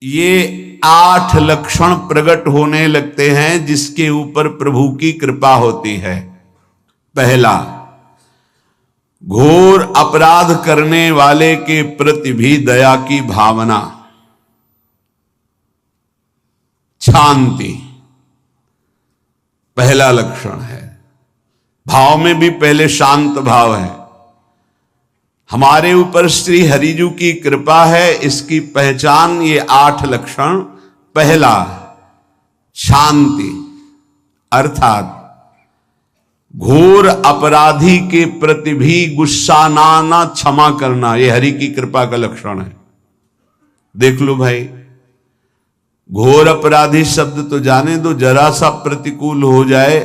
ये 8 लक्षण प्रकट होने लगते हैं जिसके ऊपर प्रभु की कृपा होती है। पहला, घोर अपराध करने वाले के प्रति भी दया की भावना, शांति पहला लक्षण है। भाव में भी पहले शांत भाव है। हमारे ऊपर श्री हरिजू की कृपा है, इसकी पहचान ये 8 लक्षण। पहला, शांति, अर्थात घोर अपराधी के प्रति भी गुस्सा ना आना, क्षमा करना, ये हरि की कृपा का लक्षण है। देख लो भाई, घोर अपराधी शब्द तो जाने दो, जरा सा प्रतिकूल हो जाए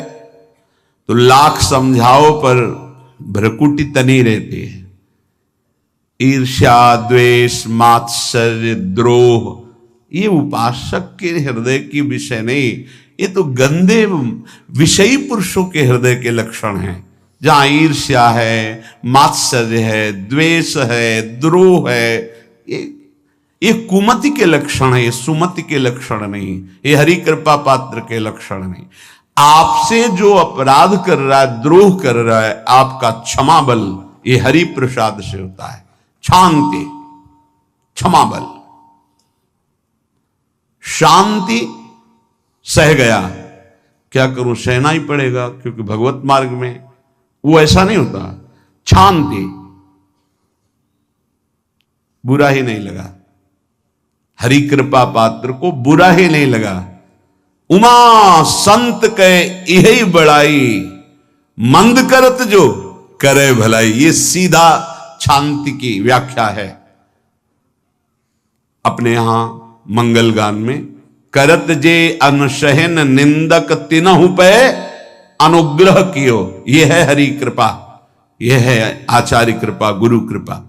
तो लाख समझाओ पर भ्रकुटी तनी रहती है। ईर्ष्या, द्वेष, मात्सर्य, द्रोह, ये उपासक के हृदय की विषय नहीं, ये तो गंदे विषयी पुरुषों के हृदय के लक्षण हैं। जहां ईर्ष्या है, मात्सर्य है, द्वेष है, द्रोह है, ये कुमति के लक्षण है, ये सुमति के लक्षण नहीं, ये हरि कृपा पात्र के लक्षण नहीं। आपसे जो अपराध कर रहा है, द्रोह कर रहा है, आपका क्षमा बल ये हरि प्रसाद से होता है। शांति, क्षमा बल, शांति, सह गया, क्या करूं, सहना ही पड़ेगा क्योंकि भगवत मार्ग में वो ऐसा नहीं होता। शांति, बुरा ही नहीं लगा, हरि कृपा पात्र को बुरा ही नहीं लगा। उमा संत के यही बड़ाई, मंद करत जो करे भलाई, ये सीधा शांति की व्याख्या है। अपने यहां मंगल गान में, करत जे अनसहन निंदक तिनहु पे अनुग्रह कियो, यह है हरि कृपा, यह है आचार्य कृपा, गुरु कृपा।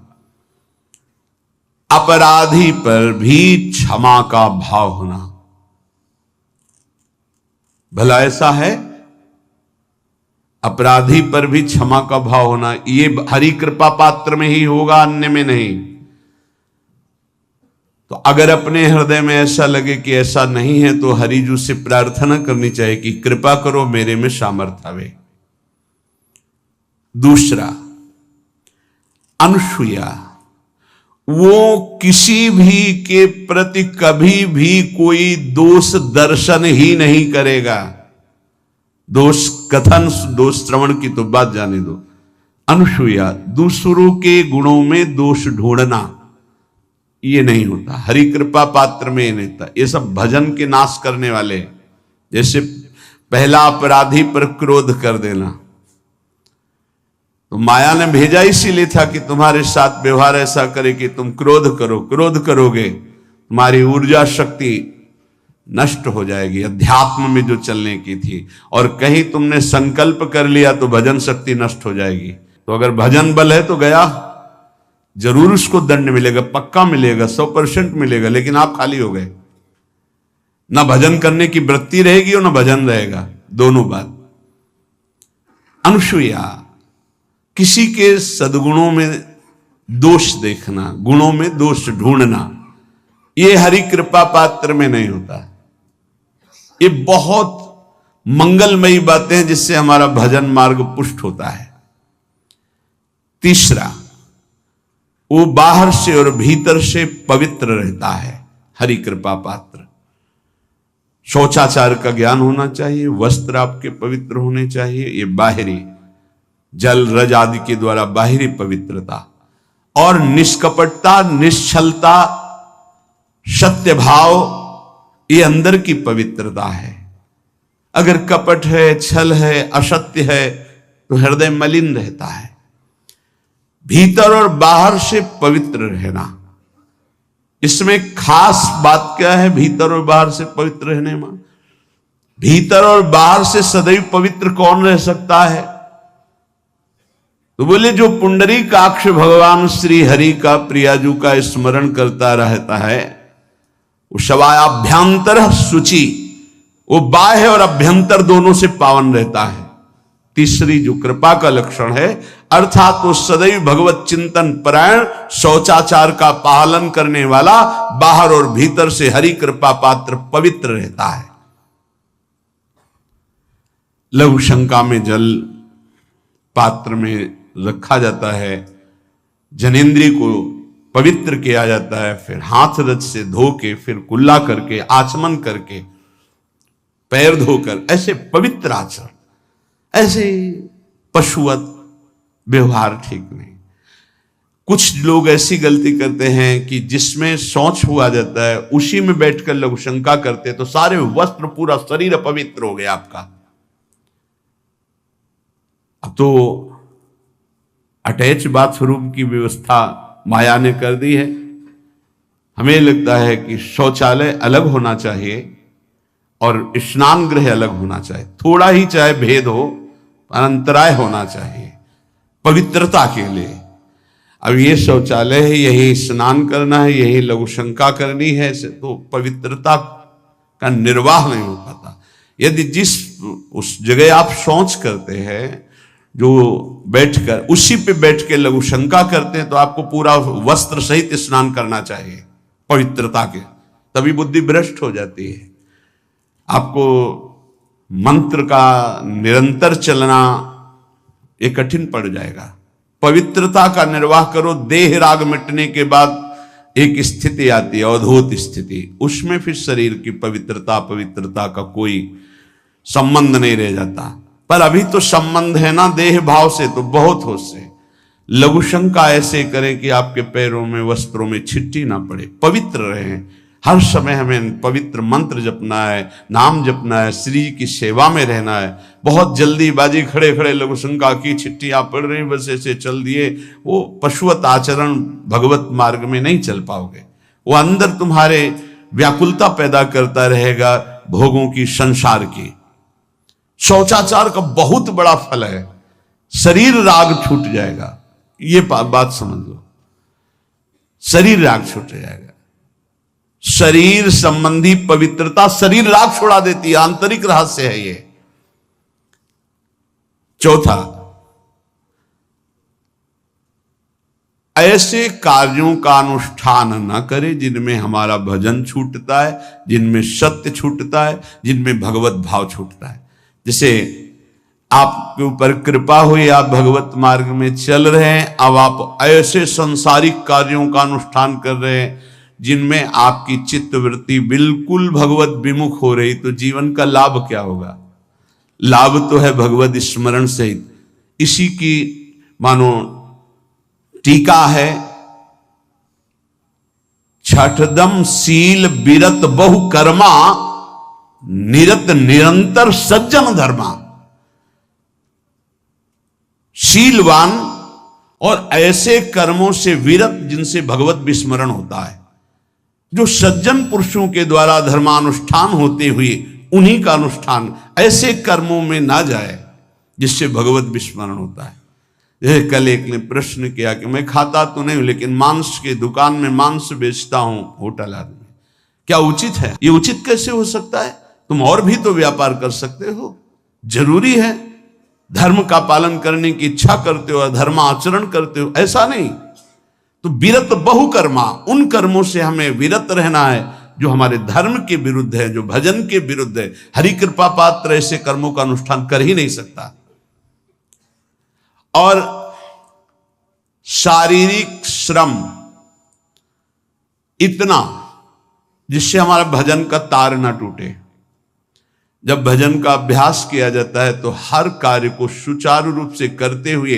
अपराधी पर भी क्षमा का भाव होना, भला ऐसा है, अपराधी पर भी क्षमा का भाव होना, ये हरि कृपा पात्र में ही होगा, अन्य में नहीं। तो अगर अपने हृदय में ऐसा लगे कि ऐसा नहीं है तो हरिजू से प्रार्थना करनी चाहिए कि कृपा करो, मेरे में सामर्थ्य आवे। दूसरा, अनुसूया, वो किसी भी के प्रति कभी भी कोई दोष दर्शन ही नहीं करेगा। दोष कथन, दोष श्रवण की तो बात जाने दो। अनुसूया, दूसरों के गुणों में दोष ढूंढना, ये नहीं होता, हरि कृपा पात्र में ये नहीं होता। ये सब भजन के नाश करने वाले, जैसे पहला अपराधी पर क्रोध कर देना, तो माया ने भेजा इसीलिए था कि तुम्हारे साथ व्यवहार ऐसा करे कि तुम क्रोध करो, क्रोध करोगे तुम्हारी ऊर्जा शक्ति नष्ट हो जाएगी, अध्यात्म में जो चलने की थी, और कहीं तुमने संकल्प कर लिया तो भजन शक्ति नष्ट हो जाएगी। तो अगर भजन बल है तो गया, जरूर उसको दंड मिलेगा, पक्का मिलेगा, 100% मिलेगा, लेकिन आप खाली हो गए, ना भजन करने की वृत्ति रहेगी और ना भजन रहेगा, दोनों बात। अनुसूया, किसी के सद्गुणों में दोष देखना, गुणों में दोष ढूंढना, ये हरि कृपा पात्र में नहीं होता। ये बहुत मंगलमयी बातें हैं जिससे हमारा भजन मार्ग पुष्ट होता है। तीसरा, वो बाहर से और भीतर से पवित्र रहता है, हरि कृपा पात्र। शौचाचार का ज्ञान होना चाहिए, वस्त्र आपके पवित्र होने चाहिए, ये बाहरी, जल रज आदि के द्वारा बाहरी पवित्रता, और निष्कपटता, निश्चलता, सत्य भाव, ये अंदर की पवित्रता है। अगर कपट है, छल है, असत्य है तो हृदय मलिन रहता है। भीतर और बाहर से पवित्र रहना, इसमें खास बात क्या है भीतर और बाहर से पवित्र रहने में? भीतर और बाहर से सदैव पवित्र कौन रह सकता है? तो बोले जो पुंडरीकाक्ष भगवान श्री हरि का, प्रियाजू का स्मरण करता रहता है, वो शवाभ्यंतर शुचि, वो बाह्य और अभ्यंतर दोनों से पावन रहता है। तीसरी जो कृपा का लक्षण है, अर्थात वो सदैव भगवत चिंतन परायण, शौचाचार का पालन करने वाला, बाहर और भीतर से हरि कृपा पात्र पवित्र रहता है। लघु शंका में जल पात्र में रखा जाता है, जनेंद्रिय को पवित्र किया जाता है, फिर हाथ रज से धो के, फिर कुल्ला करके, आचमन करके, पैर धोकर, ऐसे पवित्र आचरण, ऐसे पशुवत व्यवहार ठीक नहीं। कुछ लोग ऐसी गलती करते हैं कि जिसमें शौच हुआ जाता है उसी में बैठकर लघु शंका करते, तो सारे वस्त्र, पूरा शरीर अपवित्र हो गया आपका। अब तो अटैच बाथरूम की व्यवस्था माया ने कर दी है। हमें लगता है कि शौचालय अलग होना चाहिए और स्नान गृह अलग होना चाहिए, थोड़ा ही चाहे भेद हो, पर अंतराय होना चाहिए पवित्रता के लिए। अब ये शौचालय है, यही स्नान करना है, यही लघु शंका करनी है, तो पवित्रता का निर्वाह नहीं हो पाता। यदि जिस उस जगह आप शौच करते हैं, जो बैठकर उसी पे बैठ के लघु शंका करते हैं, तो आपको पूरा वस्त्र सहित स्नान करना चाहिए पवित्रता के, तभी बुद्धि भ्रष्ट हो जाती है। आपको मंत्र का निरंतर चलना ये कठिन पड़ जाएगा। पवित्रता का निर्वाह करो। देह राग मिटने के बाद एक स्थिति आती है, अवधूत स्थिति, उसमें फिर शरीर की पवित्रता का कोई संबंध नहीं रह जाता। पर अभी तो संबंध है ना देह भाव से, तो बहुत होश से लघु शंका ऐसे करें कि आपके पैरों में, वस्त्रों में छिट्टी ना पड़े, पवित्र रहें। हर समय हमें पवित्र मंत्र जपना है, नाम जपना है, श्री की सेवा में रहना है। बहुत जल्दीबाजी खड़े खड़े लघु शंका की, छिट्टियां पड़ रही, बस ऐसे चल दिए, वो पशुवत आचरण भगवत मार्ग में नहीं चल पाओगे। वो अंदर तुम्हारे व्याकुलता पैदा करता रहेगा, भोगों की, संसार की। शौचाचार का बहुत बड़ा फल है, शरीर राग छूट जाएगा। ये बात समझ लो, शरीर राग छूट जाएगा। शरीर संबंधी पवित्रता शरीर राग छुड़ा देती है, आंतरिक रहस्य है ये। चौथा, ऐसे कार्यों का अनुष्ठान न करे जिनमें हमारा भजन छूटता है, जिनमें सत्य छूटता है, जिनमें भगवत भाव छूटता है। जैसे आपके ऊपर कृपा हुई, आप भगवत मार्ग में चल रहे हैं, अब आप ऐसे संसारिक कार्यों का अनुष्ठान कर रहे हैं जिनमें आपकी चित्त वृत्ति बिल्कुल भगवत विमुख हो रही, तो जीवन का लाभ क्या होगा? लाभ तो है भगवत स्मरण सहित। इसी की मानो टीका है, छठदम शील बिरत बहु कर्मा, निरत निरंतर सज्जन धर्मा। शीलवान और ऐसे कर्मों से विरत जिनसे भगवत विस्मरण होता है, जो सज्जन पुरुषों के द्वारा धर्मानुष्ठान होते हुए उन्हीं का अनुष्ठान, ऐसे कर्मों में ना जाए जिससे भगवत विस्मरण होता है। जैसे कल एक ने प्रश्न किया कि मैं खाता तो नहीं हूं, लेकिन मांस की दुकान में मांस बेचता हूं, होटल आदमी, क्या उचित है? ये उचित कैसे हो सकता है? तुम और भी तो व्यापार कर सकते हो। जरूरी है धर्म का पालन करने की इच्छा करते हो, धर्म आचरण करते हो, ऐसा नहीं। तो विरत बहुकर्मा, उन कर्मों से हमें विरत रहना है जो हमारे धर्म के विरुद्ध है, जो भजन के विरुद्ध है। हरि कृपा पात्र ऐसे कर्मों का अनुष्ठान कर ही नहीं सकता। और शारीरिक श्रम इतना जिससे हमारा भजन का तार ना टूटे। जब भजन का अभ्यास किया जाता है तो हर कार्य को सुचारू रूप से करते हुए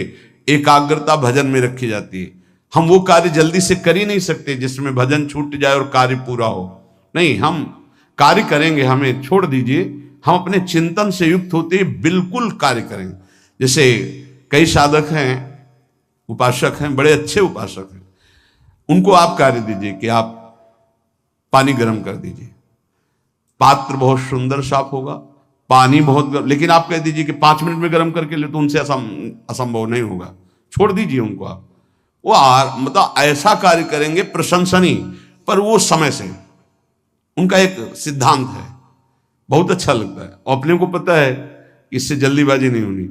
एकाग्रता भजन में रखी जाती है। हम वो कार्य जल्दी से कर ही नहीं सकते जिसमें भजन छूट जाए और कार्य पूरा हो। नहीं, हम कार्य करेंगे, हमें छोड़ दीजिए, हम अपने चिंतन से युक्त होते ही बिल्कुल कार्य करेंगे। जैसे कई साधक हैं, उपासक हैं, बड़े अच्छे उपासक हैं, उनको आप कार्य दीजिए कि आप पानी गर्म कर दीजिए, पात्र बहुत सुंदर साफ होगा, पानी बहुत गर्म, लेकिन आप कह दीजिए कि 5 मिनट में गर्म करके ले, तो उनसे असंभव नहीं होगा। छोड़ दीजिए उनको आप, वो मतलब ऐसा कार्य करेंगे प्रशंसनीय, पर वो समय से। उनका एक सिद्धांत है, बहुत अच्छा लगता है। और अपने को पता है कि इससे जल्दीबाजी नहीं होनी।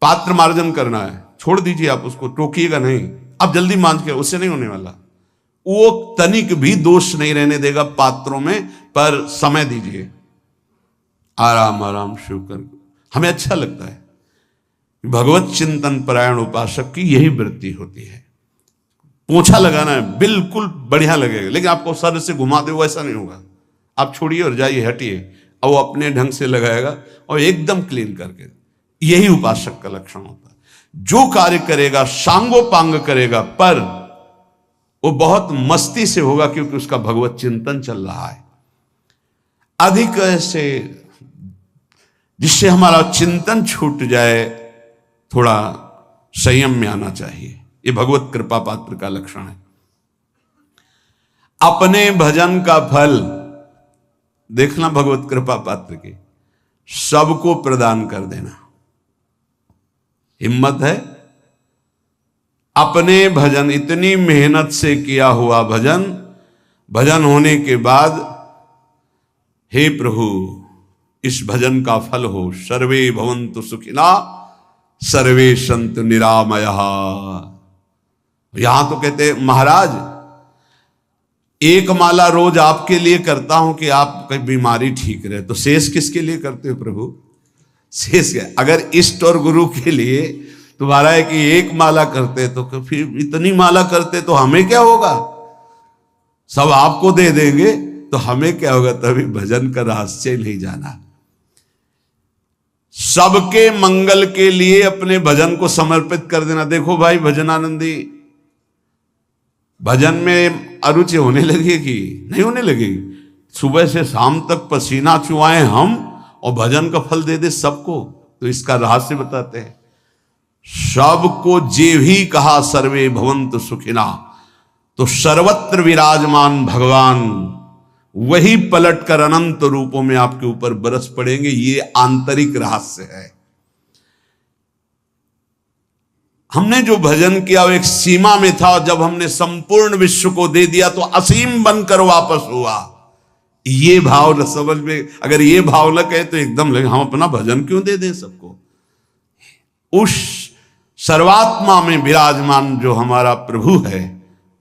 पात्र मार्जन करना है, छोड़ दीजिए, आप उसको टोकिएगा नहीं, आप जल्दी मान के, उससे नहीं होने वाला। वो तनिक भी दोष नहीं रहने देगा पात्रों में, पर समय दीजिए, आराम आराम शिव कर। हमें अच्छा लगता है, भगवत चिंतन परायण उपासक की यही वृत्ति होती है। पोछा लगाना है बिल्कुल बढ़िया लगेगा, लेकिन आपको सर से घुमा दे वैसा नहीं होगा। आप छोड़िए और जाइए, हटिए, और वो अपने ढंग से लगाएगा और एकदम क्लीन करके। यही उपासक का लक्षण होता है। जो कार्य करेगा सांगोपांग करेगा, पर वो बहुत मस्ती से होगा, क्योंकि उसका भगवत चिंतन चल रहा है। अधिक ऐसे जिससे हमारा चिंतन छूट जाए, थोड़ा संयम में आना चाहिए। ये भगवत कृपा पात्र का लक्षण है। अपने भजन का फल देखना भगवत कृपा पात्र की, सबको प्रदान कर देना। हिम्मत है? अपने भजन, इतनी मेहनत से किया हुआ भजन, भजन होने के बाद, हे प्रभु इस भजन का फल हो, सर्वे भवन्तु सुखिना सर्वे सन्तु निरामयः। यहां तो कहते महाराज, एक माला रोज आपके लिए करता हूं कि आपकी बीमारी ठीक रहे, तो शेष किसके लिए करते हो प्रभु? शेष क्या? अगर इष्ट और गुरु के लिए तुम्हारा है कि एक माला करते, तो फिर इतनी माला करते तो हमें क्या होगा? सब आपको दे देंगे तो हमें क्या होगा? तभी भजन का रहस्य नहीं जाना। सबके मंगल के लिए अपने भजन को समर्पित कर देना। देखो भाई भजनानंदी, भजन में अरुचि होने लगेगी? नहीं होने लगेगी। सुबह से शाम तक पसीना चुआए हम और भजन का फल दे दे सबको, तो इसका रहस्य बताते हैं। सबको जे भी कहा सर्वे भवन्तु सुखिना, तो सर्वत्र विराजमान भगवान वही पलटकर अनंत रूपों में आपके ऊपर बरस पड़ेंगे। ये आंतरिक रहस्य है। हमने जो भजन किया वो एक सीमा में था, जब हमने संपूर्ण विश्व को दे दिया तो असीम बनकर वापस हुआ। ये भाव न समझ में, अगर ये भाव न कहे तो एकदम लगे हम अपना भजन क्यों दे दें सबको। उस सर्वात्मा में विराजमान जो हमारा प्रभु है,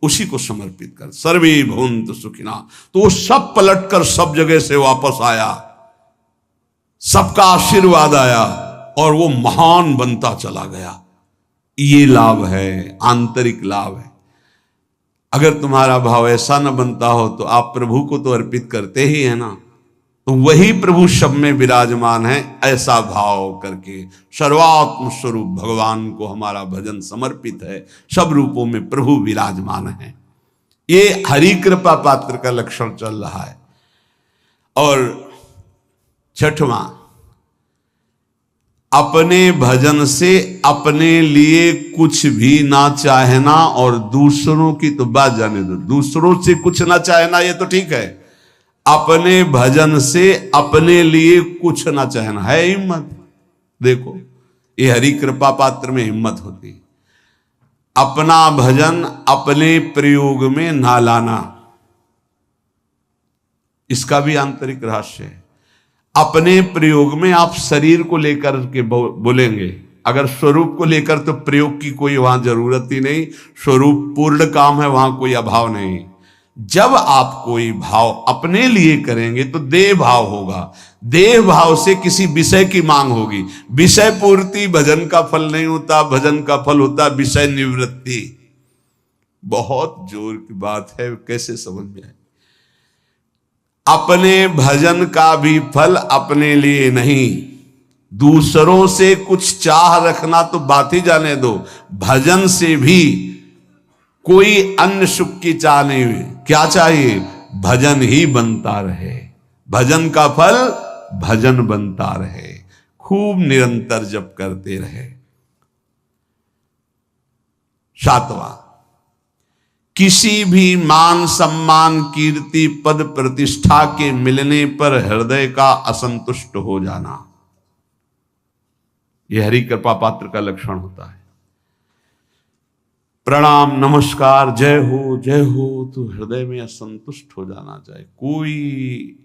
उसी को समर्पित कर। सर्वे भवन्तु सुखिना, तो वो सब पलटकर सब जगह से वापस आया, सबका आशीर्वाद आया और वो महान बनता चला गया। ये लाभ है, आंतरिक लाभ है। अगर तुम्हारा भाव ऐसा न बनता हो तो आप प्रभु को तो अर्पित करते ही है ना, तो वही प्रभु सब में विराजमान है। ऐसा भाव करके सर्वात्म स्वरूप भगवान को हमारा भजन समर्पित है। सब रूपों में प्रभु विराजमान है। ये हरि कृपा पात्र का लक्षण चल रहा है। और छठवां, अपने भजन से अपने लिए कुछ भी ना चाहना और दूसरों की तो बात जाने दो। दूसरों से कुछ ना चाहना ये तो ठीक है, अपने भजन से अपने लिए कुछ ना चाहना है हिम्मत। देखो ये हरि कृपा पात्र में हिम्मत होती है। अपना भजन अपने प्रयोग में ना लाना, इसका भी आंतरिक रहस्य है। अपने प्रयोग में आप शरीर को लेकर के बोलेंगे, अगर स्वरूप को लेकर तो प्रयोग की कोई वहां जरूरत ही नहीं। स्वरूप पूर्ण काम है, वहां कोई अभाव नहीं। जब आप कोई भाव अपने लिए करेंगे तो देह भाव होगा। देह भाव से किसी विषय की मांग होगी। विषय पूर्ति भजन का फल नहीं होता, भजन का फल होता विषय निवृत्ति। बहुत जोर की बात है, कैसे समझ में आए? अपने भजन का भी फल अपने लिए नहीं, दूसरों से कुछ चाह रखना तो बात ही जाने दो। भजन से भी कोई अन्य सुख की चाह नहीं हुई। क्या चाहिए? भजन ही बनता रहे, भजन का फल भजन बनता रहे, खूब निरंतर जप करते रहे। सातवां, किसी भी मान सम्मान कीर्ति पद प्रतिष्ठा के मिलने पर हृदय का असंतुष्ट हो जाना, यह हरि कृपा पात्र का लक्षण होता है। प्रणाम नमस्कार जय हो तो हृदय में असंतुष्ट हो जाना चाहिए। कोई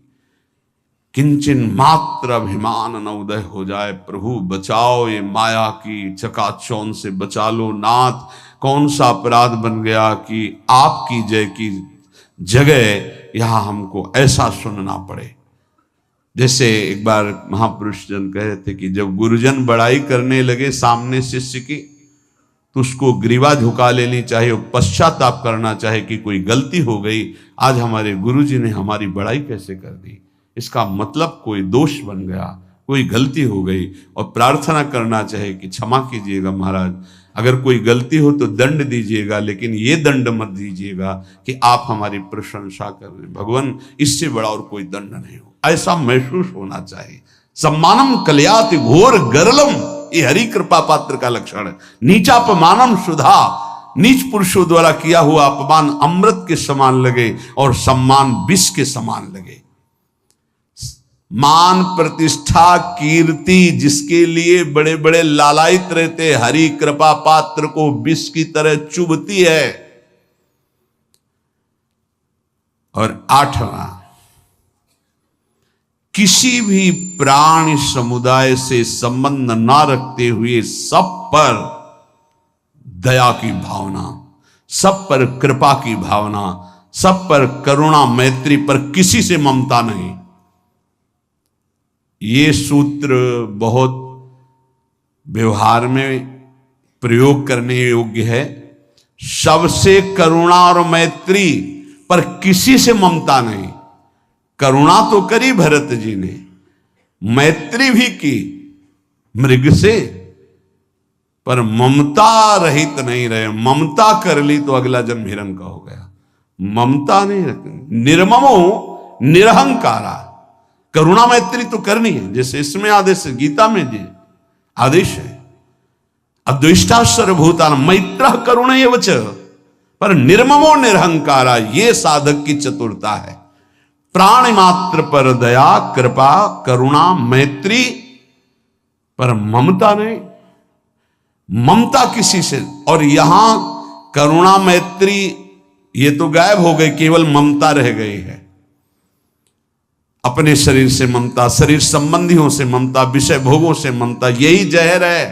किंचन मात्र अभिमान न उदय हो जाए। प्रभु बचाओ, ये माया की चकाचौंध से बचा लो नाथ। कौन सा अपराध बन गया कि आपकी जय की जगह यहां हमको ऐसा सुनना पड़े। जैसे एक बार महापुरुष जन कह रहे थे कि जब गुरुजन बड़ाई करने लगे सामने शिष्य की, तो उसको ग्रीवा झुका लेनी चाहिए और पश्चाताप करना चाहिए कि कोई गलती हो गई, आज हमारे गुरुजी ने हमारी बड़ाई कैसे कर दी, इसका मतलब कोई दोष बन गया, कोई गलती हो गई, और प्रार्थना करना चाहिए कि क्षमा कीजिएगा महाराज, अगर कोई गलती हो तो दंड दीजिएगा, लेकिन ये दंड मत दीजिएगा कि आप हमारी प्रशंसा कर रहे हैं। भगवान, इससे बड़ा और कोई दंड नहीं हो, ऐसा महसूस होना चाहिए। सम्मानम कल्याति घोर गरलम, ये हरि कृपा पात्र का लक्षण है। नीचापमानम सुधा, नीच पुरुषों द्वारा किया हुआ अपमान अमृत के समान लगे और सम्मान विष के समान लगे। मान प्रतिष्ठा कीर्ति जिसके लिए बड़े बड़े लालायित रहते, हरि कृपा पात्र को विष की तरह चुभती है। और 8वां, किसी भी प्राणी समुदाय से संबंध ना रखते हुए सब पर दया की भावना, सब पर कृपा की भावना, सब पर करुणा मैत्री, पर किसी से ममता नहीं। ये सूत्र बहुत व्यवहार में प्रयोग करने योग्य है। सबसे करुणा और मैत्री, पर किसी से ममता नहीं। करुणा तो करी भरत जी ने, मैत्री भी की मृग से, पर ममता रहित नहीं रहे। ममता कर ली तो अगला जन्म हिरण का हो गया। ममता नहीं रखनी। निर्ममो निरहंकारा, करुणा मैत्री तो करनी है, जैसे इसमें आदेश है, गीता में जी आदेश है, अद्वेष्टा सर्वभूतान मैत्र करुण एवच, पर निर्ममो निरहंकारा, ये साधक की चतुरता है। प्राणी मात्र पर दया कृपा करुणा मैत्री, पर ममता नहीं। ममता किसी से, और यहां करुणा मैत्री ये तो गायब हो गई, केवल ममता रह गई है। अपने शरीर से ममता, शरीर संबंधियों से ममता, विषय भोगों से ममता, यही जहर है।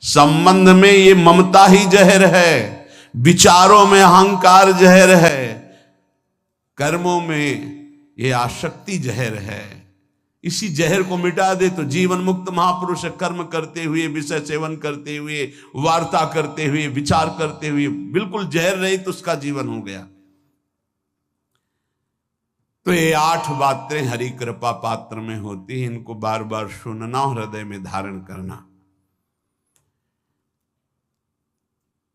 संबंध में ये ममता ही जहर है, विचारों में अहंकार जहर है, कर्मों में ये आसक्ति जहर है। इसी जहर को मिटा दे तो जीवन मुक्त महापुरुष कर्म करते हुए, विषय सेवन करते हुए, वार्ता करते हुए, विचार करते हुए, बिल्कुल जहर रहित उसका जीवन हो गया। तो ये 8 बातें हरि कृपा पात्र में होती हैं, इनको बार बार सुनना, हृदय में धारण करना।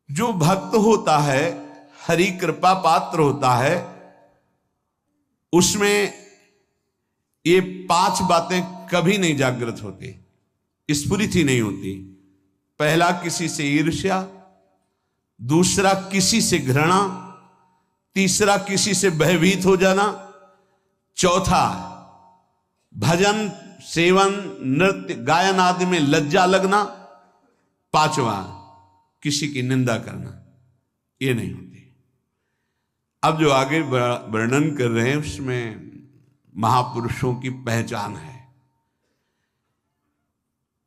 जो भक्त होता है, हरि कृपा पात्र होता है, उसमें ये 5 बातें कभी नहीं जागृत होती, स्फुरित ही नहीं होती। पहला, किसी से ईर्ष्या, दूसरा किसी से घृणा, तीसरा किसी से भयभीत हो जाना, चौथा भजन सेवन नृत्य गायन आदि में लज्जा लगना, पांचवा किसी की निंदा करना, ये नहीं होती। अब जो आगे वर्णन कर रहे हैं उसमें महापुरुषों की पहचान है।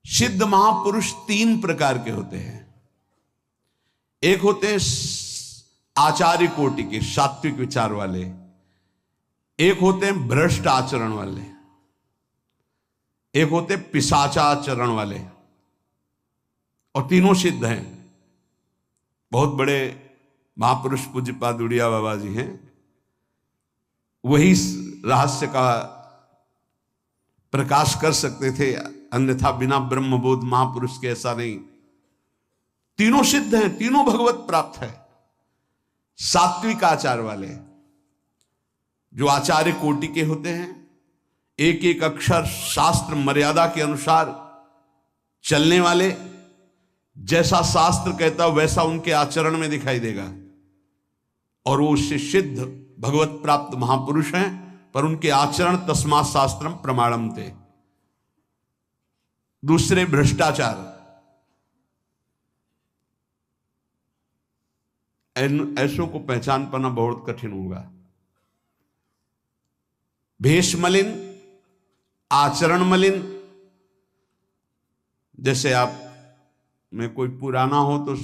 सिद्ध महापुरुष 3 प्रकार के होते हैं। एक होते हैं आचार्य कोटि के, सात्विक विचार वाले, एक होते हैं भ्रष्ट आचरण वाले, एक होते पिशाचाचरण वाले, और तीनों सिद्ध हैं। बहुत बड़े महापुरुष पूज्यपाद उड़िया बाबा जी हैं, वही रहस्य का प्रकाश कर सकते थे, अन्यथा बिना ब्रह्मबोध महापुरुष के ऐसा नहीं। तीनों सिद्ध हैं, तीनों भगवत प्राप्त है। सात्विक आचार वाले, जो आचार्य कोटि के होते हैं, एक एक अक्षर शास्त्र मर्यादा के अनुसार चलने वाले, जैसा शास्त्र कहता वैसा उनके आचरण में दिखाई देगा, और वो उससे सिद्ध भगवत प्राप्त महापुरुष हैं, पर उनके आचरण तस्मात् शास्त्रम प्रमाणम थे। दूसरे भ्रष्टाचार, ऐसों को पहचान पाना बहुत कठिन होगा। भेष मलिन, आचरण मलिन, जैसे आप में कोई पुराना हो तो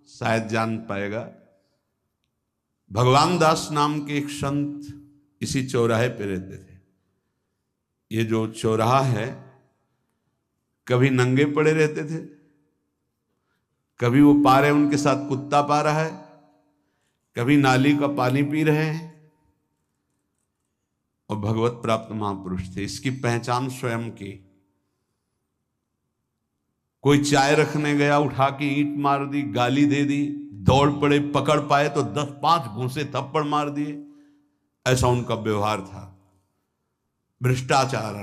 शायद जान पाएगा, भगवान दास नाम के एक संत इसी चौराहे पे रहते थे। ये जो चौराहा है, कभी नंगे पड़े रहते थे, कभी वो पा रहे उनके साथ कुत्ता पा रहा है, कभी नाली का पानी पी रहे हैं, और भगवत प्राप्त महापुरुष थे। इसकी पहचान स्वयं की। कोई चाय रखने गया, उठा के ईंट मार दी, गाली दे दी, दौड़ पड़े, पकड़ पाए तो 10-5 घूंसे थप्पड़ मार दिए। ऐसा उनका व्यवहार था, भ्रष्टाचार।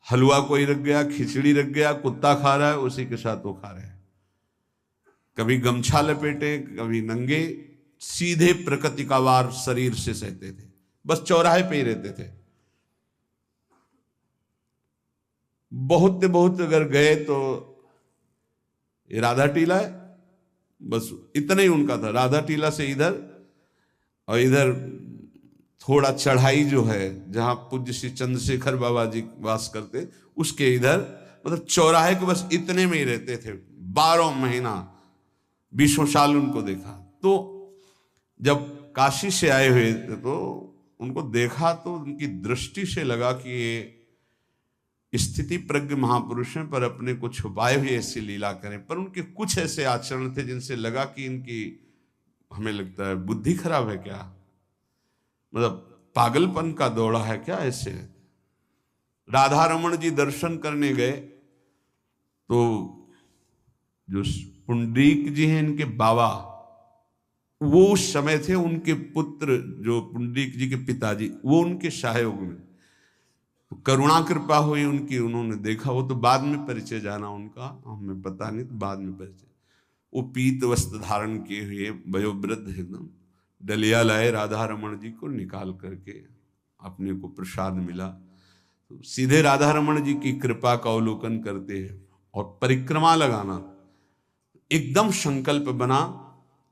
हलवा कोई रख गया, खिचड़ी रख गया, कुत्ता खा रहा है, उसी के साथ वो खा रहे हैं। कभी गमछा लपेटे, कभी नंगे, सीधे प्रकृति का वार शरीर से सहते थे, बस चौराहे पे ही रहते थे। बहुत अगर गए तो ये राधा टीला है, बस इतना ही उनका था। राधा टीला से इधर, और इधर थोड़ा चढ़ाई जो है जहां पूज्य श्री चंद्रशेखर बाबा जी वास करते, उसके इधर, मतलब चौराहे के बस इतने में ही रहते थे 12 महीना, 20 साल उनको देखा। तो जब काशी से आए हुए थे तो उनको देखा तो उनकी दृष्टि से लगा कि ये स्थिति प्रज्ञ महापुरुष हैं, पर अपने को छुपाए हुए ऐसी लीला करें। पर उनके कुछ ऐसे आचरण थे जिनसे लगा कि इनकी, हमें लगता है, बुद्धि खराब है क्या, मतलब पागलपन का दौड़ा है क्या। ऐसे राधा रमन जी दर्शन करने गए तो जो पुंडरीक जी हैं इनके बाबा, वो उस समय थे, उनके पुत्र जो पुंडरीक जी के पिताजी, वो उनके सहयोग में, तो करुणा कृपा हुई उनकी, उन्होंने देखा। वो तो बाद में परिचय जाना उनका, हमें पता नहीं, तो बाद में परिचय। वो पीत वस्त्र धारण किए हुए वयोवृद्ध एकदम डलिया लाए, राधा रमन जी को निकाल करके अपने को प्रसाद मिला। तो सीधे राधा रमन जी की कृपा का अवलोकन करते हैं और परिक्रमा लगाना। एकदम संकल्प बना,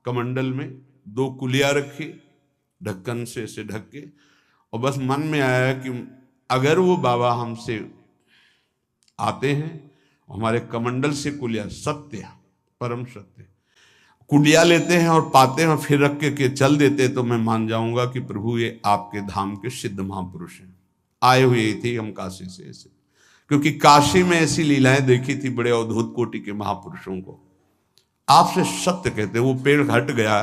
कमंडल में 2 कुलिया रखी, ढक्कन से ऐसे ढक के, और बस मन में आया कि अगर वो बाबा हमसे आते हैं, हमारे कमंडल से कुलिया, सत्य, परम सत्य, कुलिया लेते हैं और पाते हैं और फिर रख के चल देते, तो मैं मान जाऊंगा कि प्रभु ये आपके धाम के सिद्ध महापुरुष हैं, आए हुए थे हम काशी से ऐसे। क्योंकि काशी में ऐसी लीलाएं देखी थी बड़े अद्भुत कोटि के महापुरुषों को। आपसे सत्य कहते, वो पेड़ हट गया,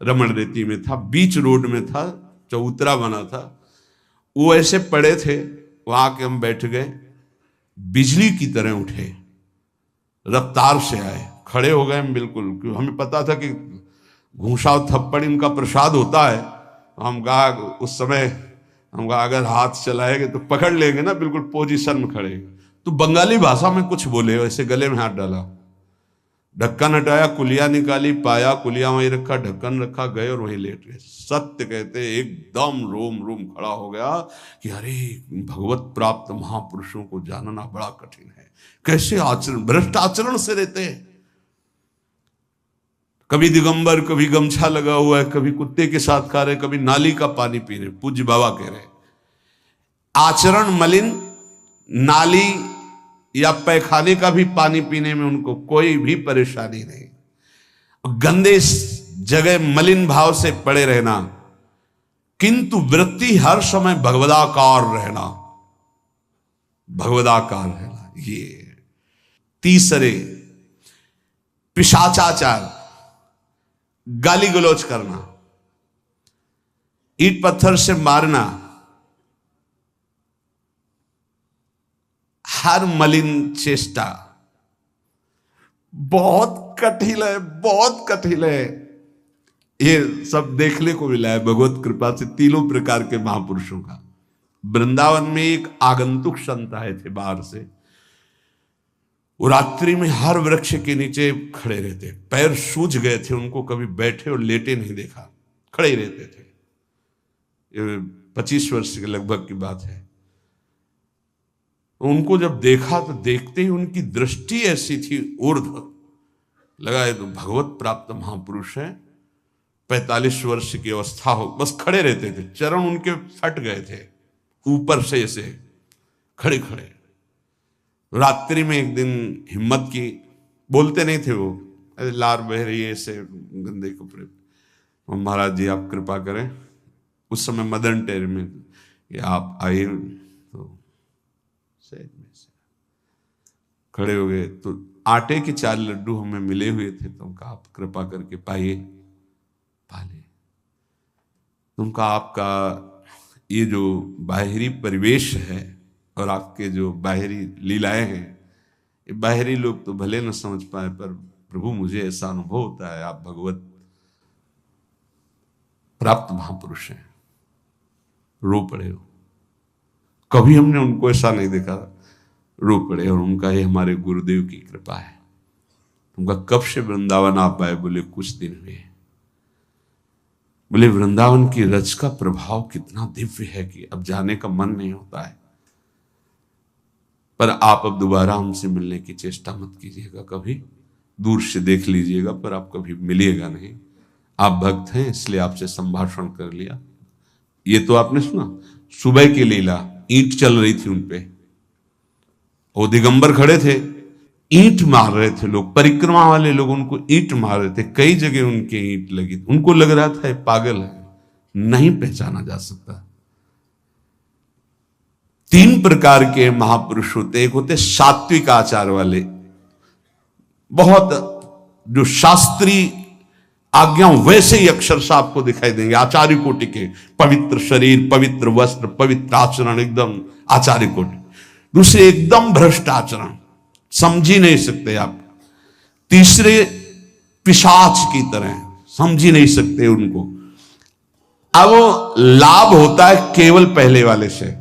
रमण रेती में था, बीच रोड में था, चबूतरा बना था, वो ऐसे पड़े थे, वहां के हम बैठ गए, बिजली की तरह उठे, रफ्तार से आए, खड़े हो गए हम बिल्कुल, क्योंकि हमें पता था कि घूंसा और थप्पड़ इनका प्रसाद होता है। तो हम कहा उस समय, हम कहा अगर हाथ चलाएंगे तो पकड़ लेंगे ना, बिल्कुल पोजीशन में खड़े। तो बंगाली भाषा में कुछ बोले, वैसे गले में हाथ डाला, ढक्कन हटाया, कुलिया निकाली, पाया, कुलिया वहीं रखा, ढक्कन रखा, गए और वहीं लेट गए। सत्य कहते एकदम रोम रोम खड़ा हो गया कि अरे भगवत प्राप्त महापुरुषों को जानना बड़ा कठिन है, कैसे आचरण, भ्रष्ट आचरण से रहते हैं। कभी दिगंबर, कभी गमछा लगा हुआ है, कभी कुत्ते के साथ खा रहे, कभी नाली का पानी पी रहे। पूज्य बाबा कह रहे आचरण मलिन, नाली या पैखाने का भी पानी पीने में उनको कोई भी परेशानी नहीं। गंदे जगह मलिन भाव से पड़े रहना, किंतु वृत्ति हर समय भगवदाकार रहना, भगवदाकार रहना। ये तीसरे, पिशाचाचार, गाली गलौज करना, ईंट पत्थर से मारना, हर मलिन चेष्टा बहुत कठिन है, बहुत कठिन है। ये सब देखने को मिला है भगवत कृपा से तीनों प्रकार के महापुरुषों का। वृंदावन में एक आगंतुक संत आए थे बाहर से, वो रात्रि में हर वृक्ष के नीचे खड़े रहते, पैर सूज गए थे उनको, कभी बैठे और लेटे नहीं देखा, खड़े ही रहते थे। 25 वर्ष के लगभग की बात है। उनको जब देखा तो देखते ही उनकी दृष्टि ऐसी थी ऊर्ध्व, लगा ये तो भगवत प्राप्त महापुरुष है। 45 वर्ष की अवस्था हो, बस खड़े रहते थे, चरण उनके फट गए थे, ऊपर से ऐसे खड़े खड़े। रात्रि में एक दिन हिम्मत की, बोलते नहीं थे वो, लार बह रही है ऐसे गंदे कपड़े, महाराज जी आप कृपा करें। उस समय मदन टेर में कि आप आइए, तो सहज में से खड़े हो गए। तो आटे के 4 लड्डू हमें मिले हुए थे, तो उनका आप कृपा करके पाइए, पाले। उनका आपका ये जो बाहरी परिवेश है और आपके जो बाहरी लीलाएं हैं, ये बाहरी लोग तो भले न समझ पाए, पर प्रभु मुझे ऐसा अनुभव होता है आप भगवत प्राप्त महापुरुष हैं। रो पड़े हो, कभी हमने उनको ऐसा नहीं देखा, रो पड़े। और उनका ये हमारे गुरुदेव की कृपा है। उनका कब से वृंदावन आ पाए? बोले कुछ दिन हुए। बोले वृंदावन की रज का प्रभाव कितना दिव्य है कि अब जाने का मन नहीं होता है। पर आप अब दोबारा हमसे मिलने की चेष्टा मत कीजिएगा, कभी दूर से देख लीजिएगा, पर आप कभी मिलिएगा नहीं। आप भक्त हैं इसलिए आपसे संभाषण कर लिया। ये तो आपने सुना सुबह की लीला, ईंट चल रही थी उनपे, वो दिगंबर खड़े थे, ईंट मार रहे थे लोग, परिक्रमा वाले लोग उनको ईंट मार रहे थे, कई जगह उनके ईंट लगी। उनको लग रहा था पागल है, नहीं पहचाना जा सकता। 3 प्रकार के महापुरुष होते। एक होते सात्विक आचार वाले, बहुत जो शास्त्रीय आज्ञा वैसे ही अक्षरशः आपको दिखाई देंगे, आचार्य कोटि के, पवित्र शरीर, पवित्र वस्त्र, पवित्र आचरण, एकदम आचार्य कोटि। दूसरे एकदम भ्रष्ट आचरण, समझ ही नहीं सकते आप। तीसरे पिशाच की तरह, समझ ही नहीं सकते उनको। अब लाभ होता है केवल पहले वाले से,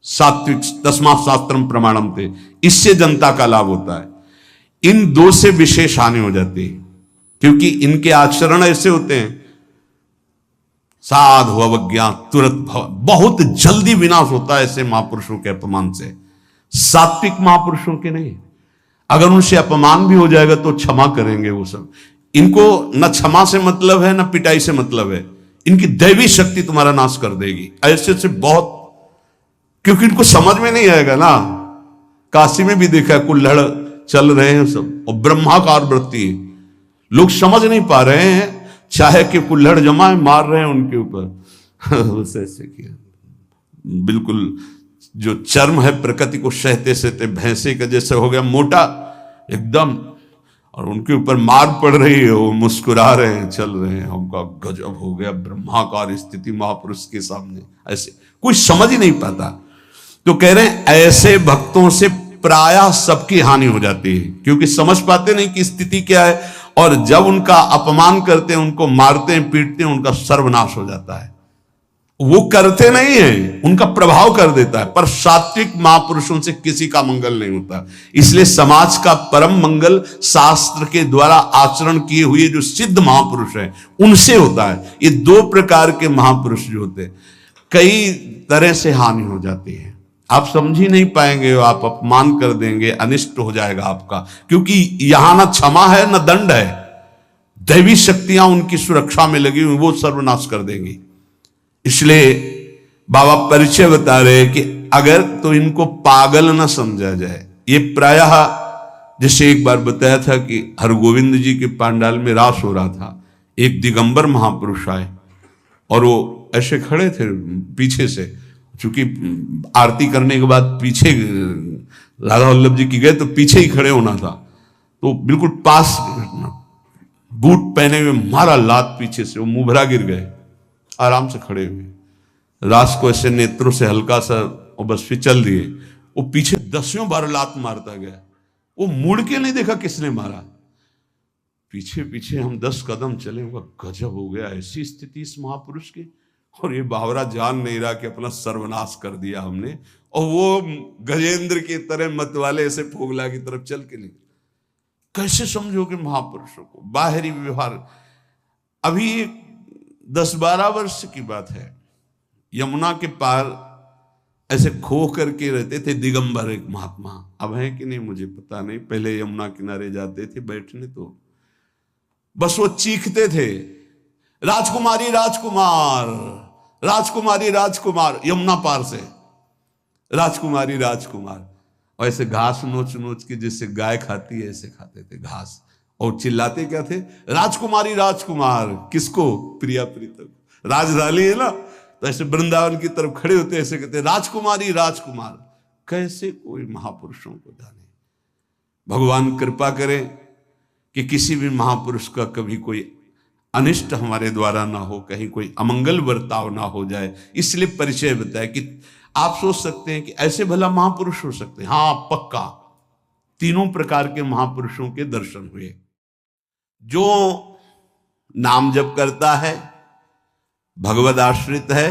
सात्विक, तस्मात् शास्त्रम प्रमाणम थे, इससे जनता का लाभ होता है। इन 2 से विशेष हानि हो जाती है, क्योंकि इनके आचरण ऐसे होते हैं, साधु अवज्ञा तुरंत भव, बहुत जल्दी विनाश होता है ऐसे महापुरुषों के अपमान से। सात्विक महापुरुषों के नहीं, अगर उनसे अपमान भी हो जाएगा तो क्षमा करेंगे वो सब। इनको न क्षमा से मतलब है, न पिटाई से मतलब है, इनकी दैवी शक्ति तुम्हारा नाश कर देगी। ऐसे से बहुत, क्योंकि इनको समझ में नहीं आएगा ना। काशी में भी देखा, कुल्हड़ चल रहे हैं सब, और ब्रह्माकार वृत्ति, लोग समझ नहीं पा रहे हैं, चाहे कि कुल्हड़ जमाए मार रहे हैं उनके ऊपर। ऐसे किया, बिल्कुल जो चर्म है प्रकृति को सहते सहते भैंसे का जैसे हो गया मोटा एकदम, और उनके ऊपर मार पड़ रही है, वो मुस्कुरा रहे हैं, चल रहे हैं। हमका गजब हो गया, ब्रह्माकार स्थिति महापुरुष के सामने, ऐसे कोई समझ ही नहीं पाता। तो कह रहे हैं ऐसे भक्तों से प्रायः सबकी हानि हो जाती है, क्योंकि समझ पाते नहीं कि स्थिति क्या है, और जब उनका अपमान करते हैं, उनको मारते हैं, पीटते हैं, उनका सर्वनाश हो जाता है। वो करते नहीं है, उनका प्रभाव कर देता है। पर सात्विक महापुरुषों से किसी का मंगल नहीं होता। इसलिए समाज का परम मंगल शास्त्र के द्वारा आचरण किए हुए जो सिद्ध महापुरुष हैं उनसे होता है। ये 2 प्रकार के महापुरुष जो होते हैं, कई तरह से हानि हो जाती है। आप समझ ही नहीं पाएंगे, आप अपमान कर देंगे, अनिष्ट हो जाएगा आपका, क्योंकि यहां ना क्षमा है ना दंड है। दैवी शक्तियां उनकी सुरक्षा में लगी हुई, वो सर्वनाश कर देंगी। इसलिए बाबा परिचय बता रहे कि अगर तो इनको पागल ना समझा जाए। ये प्रायः, जैसे एक बार बताया था कि हरगोविंद जी के पांडाल में रास हो रहा था, एक दिगंबर महापुरुष आए और वो ऐसे खड़े थे पीछे से, चूंकि आरती करने के बाद पीछे राधा वल्लभ जी की गए तो पीछे ही खड़े होना था, तो बिल्कुल पास बूट पहने हुए मारा लात पीछे से, वो मुभरा गिर गए, आराम से खड़े हुए। रास को ऐसे नेत्रों से हल्का सा और बस फिचल दिए, वो पीछे 10 बार लात मारता गया। वो मुड़ के नहीं देखा किसने मारा, पीछे पीछे हम 10 कदम चले। गजब हो गया, ऐसी स्थिति इस महापुरुष की। और ये बावरा जान नहीं रहा कि अपना सर्वनाश कर दिया हमने, और वो गजेंद्र की तरह मत वाले ऐसे फोगला की तरफ चल के निकले। कैसे समझोगे महापुरुषों को? बाहरी व्यवहार। अभी 10-12 वर्ष की बात है, यमुना के पार ऐसे खो करके रहते थे दिगंबर एक महात्मा। अब है कि नहीं मुझे पता नहीं, पहले यमुना किनारे जाते थे बैठने, तो बस वो चीखते थे, राजकुमारी राजकुमार, राजकुमारी राजकुमार, यमुना पार से राजकुमारी राजकुमार। और ऐसे घास नोच नोच के जैसे गाय खाती है ऐसे खाते थे घास, और चिल्लाते क्या थे, राजकुमारी राजकुमार। किसको? प्रिया प्रीतम। राजधानी है ना, तो ऐसे वृंदावन की तरफ खड़े होते ऐसे कहते राजकुमारी राजकुमार। कैसे कोई महापुरुषों को जाने। भगवान कृपा करें कि किसी भी महापुरुष का कभी कोई अनिष्ट हमारे द्वारा ना हो, कहीं कोई अमंगल बर्ताव ना हो जाए, इसलिए परिचय बताया कि आप सोच सकते हैं कि ऐसे भला महापुरुष हो सकते हैं। हाँ पक्का, तीनों प्रकार के महापुरुषों के दर्शन हुए। जो नाम जप करता है, भगवद आश्रित है,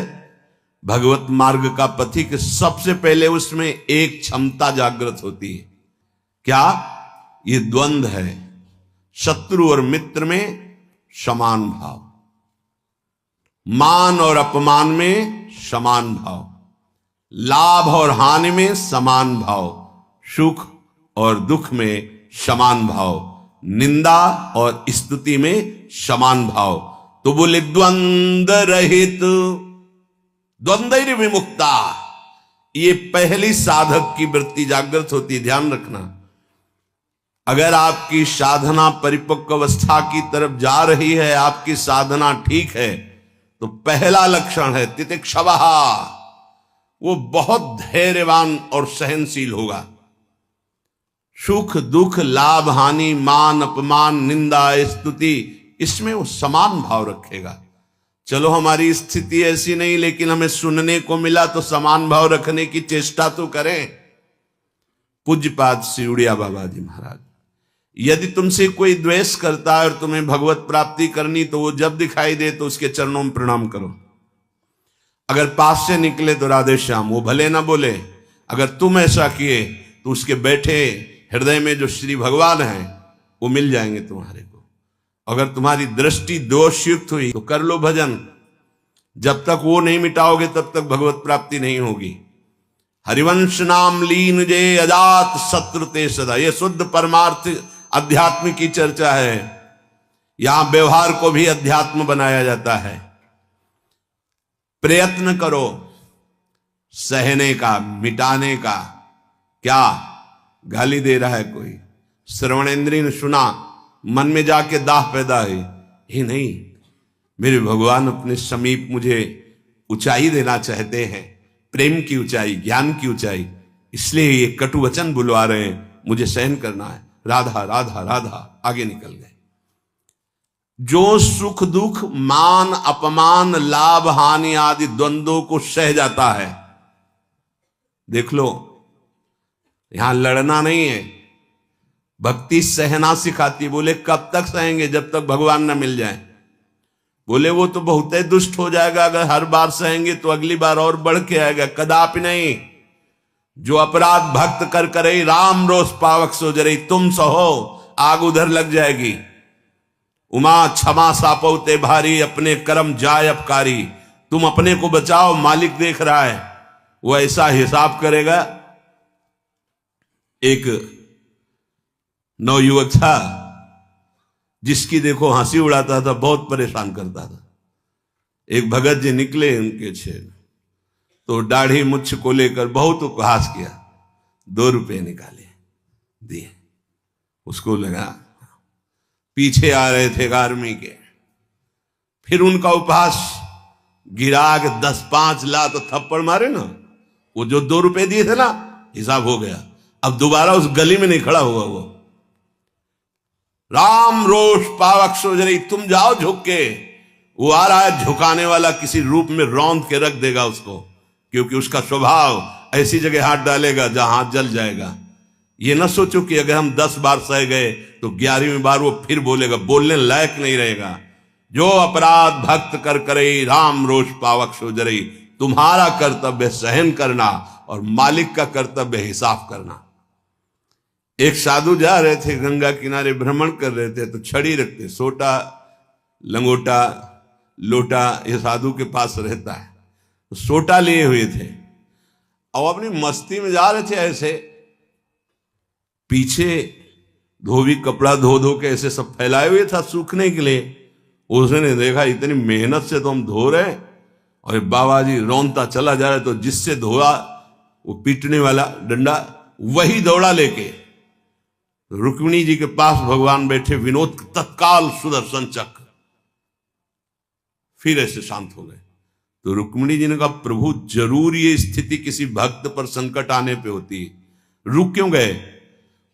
भगवत मार्ग का पथिक, सबसे पहले उसमें एक क्षमता जागृत होती है। क्या? ये द्वंद्व है, शत्रु और मित्र में समान भाव, मान और अपमान में समान भाव, लाभ और हानि में समान भाव, सुख और दुख में समान भाव, निंदा और स्तुति में समान भाव। तो बोले द्वंद्व रहित, द्वंद्व विमुक्ता। ये पहली साधक की वृत्ति जागृत होती। ध्यान रखना, अगर आपकी साधना परिपक्व अवस्था की तरफ जा रही है, आपकी साधना ठीक है, तो पहला लक्षण है तितिक्षवः, वो बहुत धैर्यवान और सहनशील होगा। सुख दुख, लाभ हानि, मान अपमान, निंदा स्तुति, इसमें वो समान भाव रखेगा। चलो हमारी स्थिति ऐसी नहीं, लेकिन हमें सुनने को मिला तो समान भाव रखने की चेष्टा तो करें। पूज्यपाद श्री उड़िया बाबा जी महाराज, यदि तुमसे कोई द्वेष करता है और तुम्हें भगवत प्राप्ति करनी, तो वो जब दिखाई दे तो उसके चरणों में प्रणाम करो। अगर पास से निकले तो राधे श्याम, वो भले ना बोले, अगर तुम ऐसा किए तो उसके बैठे हृदय में जो श्री भगवान हैं वो मिल जाएंगे तुम्हारे को। अगर तुम्हारी दृष्टि दोषयुक्त हुई तो कर लो भजन, जब तक वो नहीं मिटाओगे तब तक भगवत प्राप्ति नहीं होगी। हरिवंश नाम लीन जे अजात शत्रु ते सदा, ये शुद्ध परमार्थ अध्यात्म की चर्चा है। यहां व्यवहार को भी अध्यात्म बनाया जाता है। प्रयत्न करो सहने का, मिटाने का। क्या गाली दे रहा है कोई, श्रवणेंद्रिय ने सुना, मन में जाके दाह पैदा हुई, ही नहीं, मेरे भगवान अपने समीप मुझे ऊंचाई देना चाहते हैं, प्रेम की ऊंचाई, ज्ञान की ऊंचाई, इसलिए ये कटु वचन बुलवा रहे हैं, मुझे सहन करना है। राधा राधा राधा, आगे निकल गए। जो सुख दुख, मान अपमान, लाभ हानि आदि द्वंद्वों को सह जाता है, देख लो, यहां लड़ना नहीं है, भक्ति सहना सिखाती। बोले कब तक सहेंगे? जब तक भगवान न मिल जाए। बोले वो तो बहुत ही दुष्ट हो जाएगा, अगर हर बार सहेंगे तो अगली बार और बढ़ के आएगा। कदापि नहीं। जो अपराध भक्त कर करे राम रोष पावक सो जरे, तुम सहो आग उधर लग जाएगी। उमा क्षमा सापौते भारी, अपने कर्म जाय अपकारी। तुम अपने को बचाओ, मालिक देख रहा है, वो ऐसा हिसाब करेगा। एक नवयुवक था जिसकी देखो हंसी उड़ाता था, बहुत परेशान करता था। एक भगत जी निकले उनके छेद, तो दाढ़ी मुछ को लेकर बहुत उपहास किया, 2 रुपए निकाले, दिए। उसको लगा पीछे आ रहे थे आर्मी के, फिर उनका उपहास गिरा के 10-5 ला तो थप्पड़ मारे ना, वो जो 2 रुपए दिए थे ना, हिसाब हो गया। अब दोबारा उस गली में नहीं खड़ा हुआ वो। राम रोष पावक सोजरी, तुम जाओ झुक के, वो आ रहा है झुकाने वाला, किसी रूप में रौंद के रख देगा उसको, क्योंकि उसका स्वभाव ऐसी जगह हाथ डालेगा जहां हाथ जल जाएगा। ये ना सोचो कि अगर हम 10 बार सह गए तो 11वीं बार वो फिर बोलेगा, बोलने लायक नहीं रहेगा। जो अपराध भक्त कर करे राम रोष पावक सोजरी, तुम्हारा कर्तव्य सहन करना और मालिक का कर्तव्य हिसाब करना। एक साधु जा रहे थे, गंगा किनारे भ्रमण कर रहे थे, तो छड़ी रखते, सोटा लंगोटा लोटा ये साधु के पास रहता है, तो सोटा लिए हुए थे और अपनी मस्ती में जा रहे थे। ऐसे पीछे धोबी कपड़ा धो धो के ऐसे सब फैलाए हुए था सूखने के लिए। उसने देखा इतनी मेहनत से तो हम धो रहे और बाबा जी रौनता चला जा रहा है, तो जिससे धोआ वो पीटने वाला डंडा वही दौड़ा लेके रुक्मिणी जी के पास भगवान बैठे, विनोद तत्काल सुदर्शन चक्र, फिर ऐसे शांत हो गए। तो रुक्मिणी जी ने कहा, प्रभु जरूर ये स्थिति किसी भक्त पर संकट आने पे होती है, रुक क्यों गए?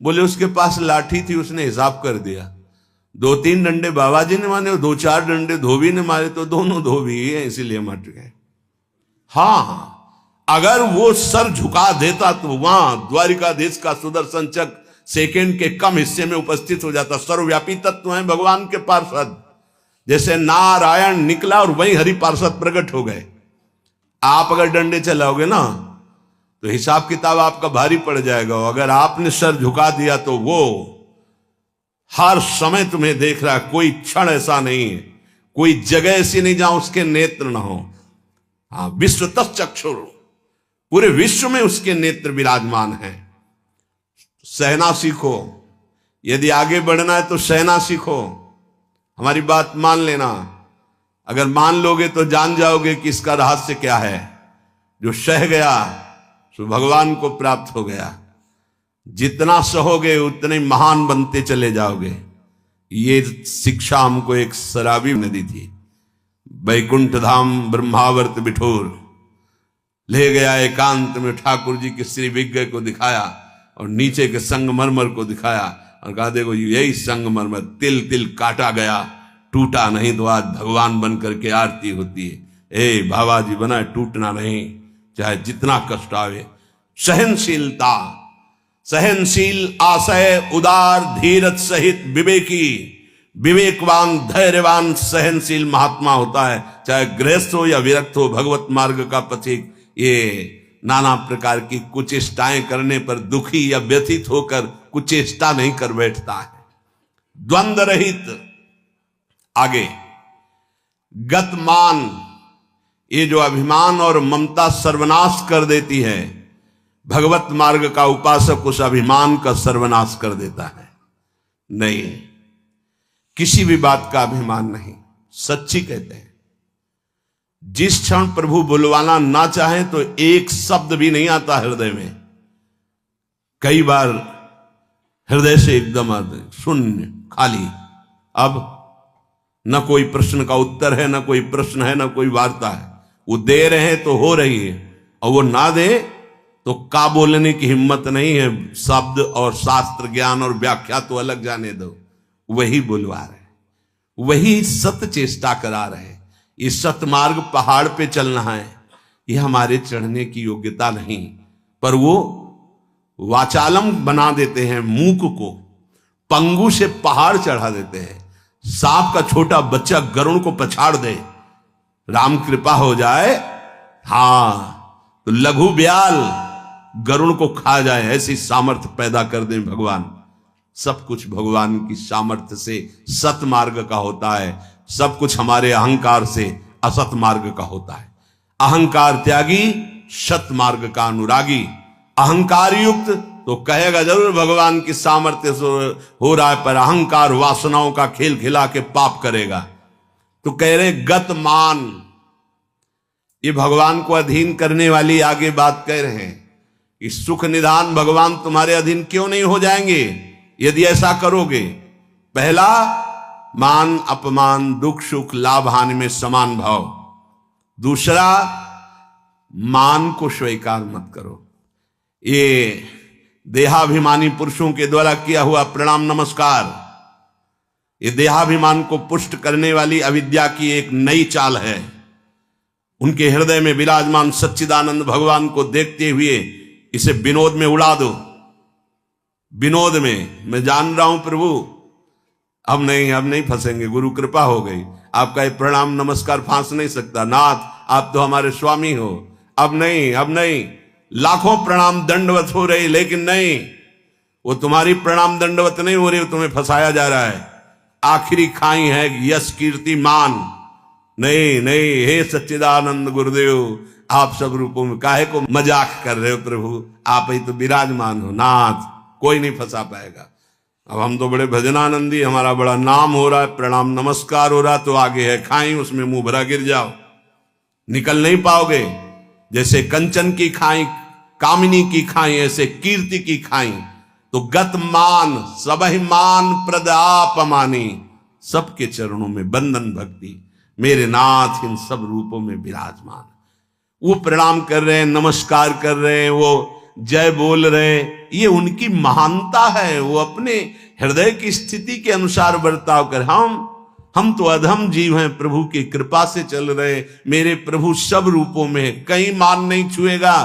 बोले उसके पास लाठी थी, उसने हिसाब कर दिया, 2-3 डंडे बाबा जी ने मारे और 2-4 डंडे धोबी ने मारे, तो दोनों धोबी है इसीलिए मट गए। हाँ, अगर वो सर झुका देता तो वहां द्वारिकाधीश का सुदर्शन चक्र सेकंड के कम हिस्से में उपस्थित हो जाता। सर्वव्यापी तत्व है भगवान के पार्षद, जैसे नारायण निकला और वहीं हरि पार्षद प्रकट हो गए। आप अगर डंडे चलाओगे ना तो हिसाब किताब आपका भारी पड़ जाएगा। अगर आपने सर झुका दिया तो वो हर समय तुम्हें देख रहा है, कोई क्षण ऐसा नहीं है, कोई जगह ऐसी नहीं जहां उसके नेत्र ना हो। हाँ, विश्व तच्चक्षुर, पूरे विश्व में उसके नेत्र विराजमान हैं। सहना सीखो, यदि आगे बढ़ना है तो सहना सीखो। हमारी बात मान लेना, अगर मान लोगे तो जान जाओगे कि इसका रहस्य क्या है। जो सह गया सो भगवान को प्राप्त हो गया। जितना सहोगे उतने महान बनते चले जाओगे। ये शिक्षा हमको एक शराबी ने दी थी। बैकुंठ धाम ब्रह्मावर्त बिठोर ले गया, एकांत में ठाकुर जी के श्री विग्रह को दिखाया और नीचे के संगमरमर को दिखाया और कहा, देखो यही संगमरमर तिल तिल काटा गया, टूटा नहीं, तो आज भगवान बन करके आरती होती है। ए बाबा जी बना, टूटना नहीं, चाहे जितना कष्ट आवे। सहनशीलता, सहनशील, आशय, उदार, धीरज सहित विवेकी, विवेकवान, धैर्यवान, सहनशील महात्मा होता है, चाहे गृहस्थ हो या विरक्त हो, भगवत मार्ग का पथिक। ये नाना प्रकार की कुचेष्टाएं करने पर दुखी या व्यथित होकर कुचेष्टा नहीं कर बैठता है। द्वंद्व रहित। आगे गतमान, ये जो अभिमान और ममता सर्वनाश कर देती है, भगवत मार्ग का उपासक उस अभिमान का सर्वनाश कर देता है। नहीं, किसी भी बात का अभिमान नहीं। सच्ची कहते हैं, जिस क्षण प्रभु बुलवाना ना चाहे तो एक शब्द भी नहीं आता हृदय में। कई बार हृदय से एकदम आते, शून्य, खाली। अब न कोई प्रश्न का उत्तर है, न कोई प्रश्न है, न कोई वार्ता है। वो दे रहे हैं तो हो रही है, और वो ना दे तो का बोलने की हिम्मत नहीं है। शब्द और शास्त्र ज्ञान और व्याख्या तो अलग जाने दो, वही बुलवा रहे, वही सत्य चेष्टा करा रहे। ये सतमार्ग पहाड़ पे चलना है, ये हमारे चढ़ने की योग्यता नहीं, पर वो वाचालम बना देते हैं। मूक को पंगु से पहाड़ चढ़ा देते हैं। सांप का छोटा बच्चा गरुड़ को पछाड़ दे, राम कृपा हो जाए, हाँ, तो लघु ब्याल गरुड़ को खा जाए, ऐसी सामर्थ्य पैदा कर दे भगवान। सब कुछ भगवान की सामर्थ्य से सत मार्ग का होता है, सब कुछ हमारे अहंकार से असत मार्ग का होता है। अहंकार त्यागी, सत मार्ग का अनुरागी। अहंकार युक्त तो कहेगा जरूर भगवान की सामर्थ्य से हो रहा है, पर अहंकार वासनाओं का खेल खिला के पाप करेगा। तो कह रहे गतमान, ये भगवान को अधीन करने वाली आगे बात कह रहे हैं। इस सुख निधान भगवान तुम्हारे अधीन क्यों नहीं हो जाएंगे यदि ऐसा करोगे? पहला, मान अपमान, दुख सुख, लाभ हानि में समान भाव। दूसरा, मान को स्वीकार मत करो। ये देहाभिमानी पुरुषों के द्वारा किया हुआ प्रणाम नमस्कार, ये देहाभिमान को पुष्ट करने वाली अविद्या की एक नई चाल है। उनके हृदय में विराजमान सच्चिदानंद भगवान को देखते हुए इसे विनोद में उड़ा दो। विनोद में, मैं जान रहा हूं प्रभु, अब नहीं फंसेंगे, गुरु कृपा हो गई। आपका ये प्रणाम नमस्कार फांस नहीं सकता। नाथ, आप तो हमारे स्वामी हो। अब नहीं, लाखों प्रणाम दंडवत हो रही, लेकिन नहीं, वो तुम्हारी प्रणाम दंडवत नहीं हो रही, तुम्हें फंसाया जा रहा है। आखिरी खाई है यश कीर्ति मान। नहीं, हे सच्चिदानंद गुरुदेव, आप सब रूपों में काहे को मजाक कर रहे हो प्रभु? आप ही तो विराजमान हो। नाथ, कोई नहीं फंसा पाएगा। अब हम तो बड़े भजनानंदी, हमारा बड़ा नाम हो रहा है, प्रणाम नमस्कार हो रहा, तो आगे है खाई, उसमें मुंह भरा गिर जाओ। निकल नहीं पाओगे। जैसे कंचन की खाई कामिनी की खाई, ऐसे कीर्ति की खाई। तो गत मान सबहि मान प्रद आप मानी, सबके चरणों में बंधन भक्ति, मेरे नाथ इन सब रूपों में विराजमान। वो प्रणाम कर रहे हैं, नमस्कार कर रहे हैं, वो जय बोल रहे हैं, ये उनकी महानता है। वो अपने हृदय की स्थिति के अनुसार बर्ताव कर, हम तो अधम जीव हैं, प्रभु की कृपा से चल रहे। मेरे प्रभु सब रूपों में, कहीं मान नहीं छुएगा,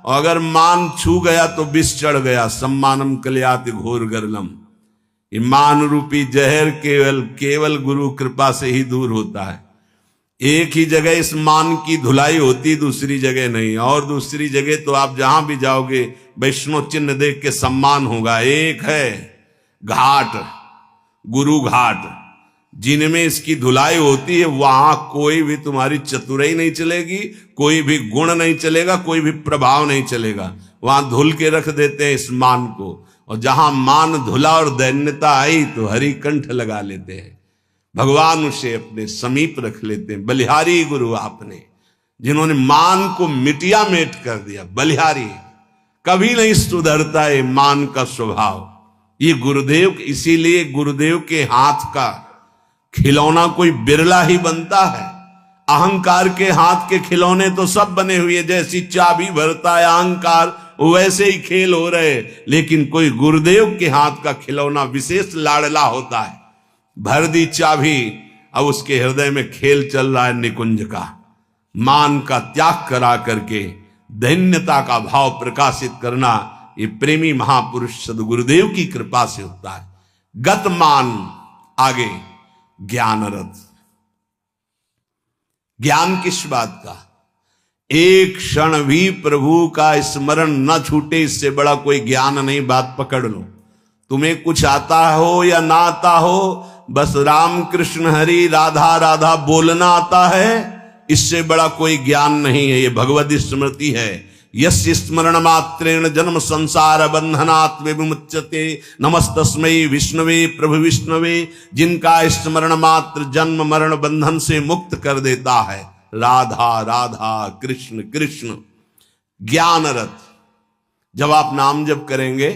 और अगर मान छू गया तो विष चढ़ गया। सम्मानम कल्याति घोर गरलम, ये मान रूपी जहर केवल गुरु कृपा से ही दूर होता है। एक ही जगह इस मान की धुलाई होती, दूसरी जगह नहीं। और दूसरी जगह तो आप जहां भी जाओगे वैष्णव चिन्ह देख के सम्मान होगा। एक है घाट, गुरु घाट, जिनमें इसकी धुलाई होती है, वहां कोई भी तुम्हारी चतुराई नहीं चलेगी, कोई भी गुण नहीं चलेगा, कोई भी प्रभाव नहीं चलेगा। वहां धुल के रख देते हैं इस मान को। और जहां मान धुला और दैन्यता आई तो हरि कंठ लगा लेते हैं, भगवान उसे अपने समीप रख लेते हैं। बलिहारी गुरु आपने, जिन्होंने मान को मिटिया मेट कर दिया। बलिहारी कभी नहीं सुधरता है मान का स्वभाव। ये गुरुदेव, इसीलिए गुरुदेव के हाथ का खिलौना कोई बिरला ही बनता है। अहंकार के हाथ के खिलौने तो सब बने हुए, जैसी चाबी भरता है अहंकार, वैसे ही खेल हो रहे। लेकिन कोई गुरुदेव के हाथ का खिलौना विशेष लाडला होता है। भर दी चाबी, अब उसके हृदय में खेल चल रहा है निकुंज का। मान का त्याग करा करके दैन्यता का भाव प्रकाशित करना, ये प्रेमी महापुरुष सदगुरुदेव की कृपा से होता है। गत मान, आगे ज्ञान रथ। ज्ञान किस बात का? एक क्षण भी प्रभु का स्मरण न छूटे, इससे बड़ा कोई ज्ञान नहीं। बात पकड़ लो। तुम्हें कुछ आता हो या ना आता हो, बस राम कृष्ण हरि राधा राधा बोलना आता है, इससे बड़ा कोई ज्ञान नहीं है। ये भगवद स्मृति है। यस्य स्मरण मात्रेण जन्म संसार बंधनात् विमुच्यते, नमस्तस्मै विष्णवे प्रभु विष्णवे, जिनका स्मरण मात्र जन्म मरण बंधन से मुक्त कर देता है। राधा राधा कृष्ण कृष्ण। ज्ञान रथ, जब आप नाम जप करेंगे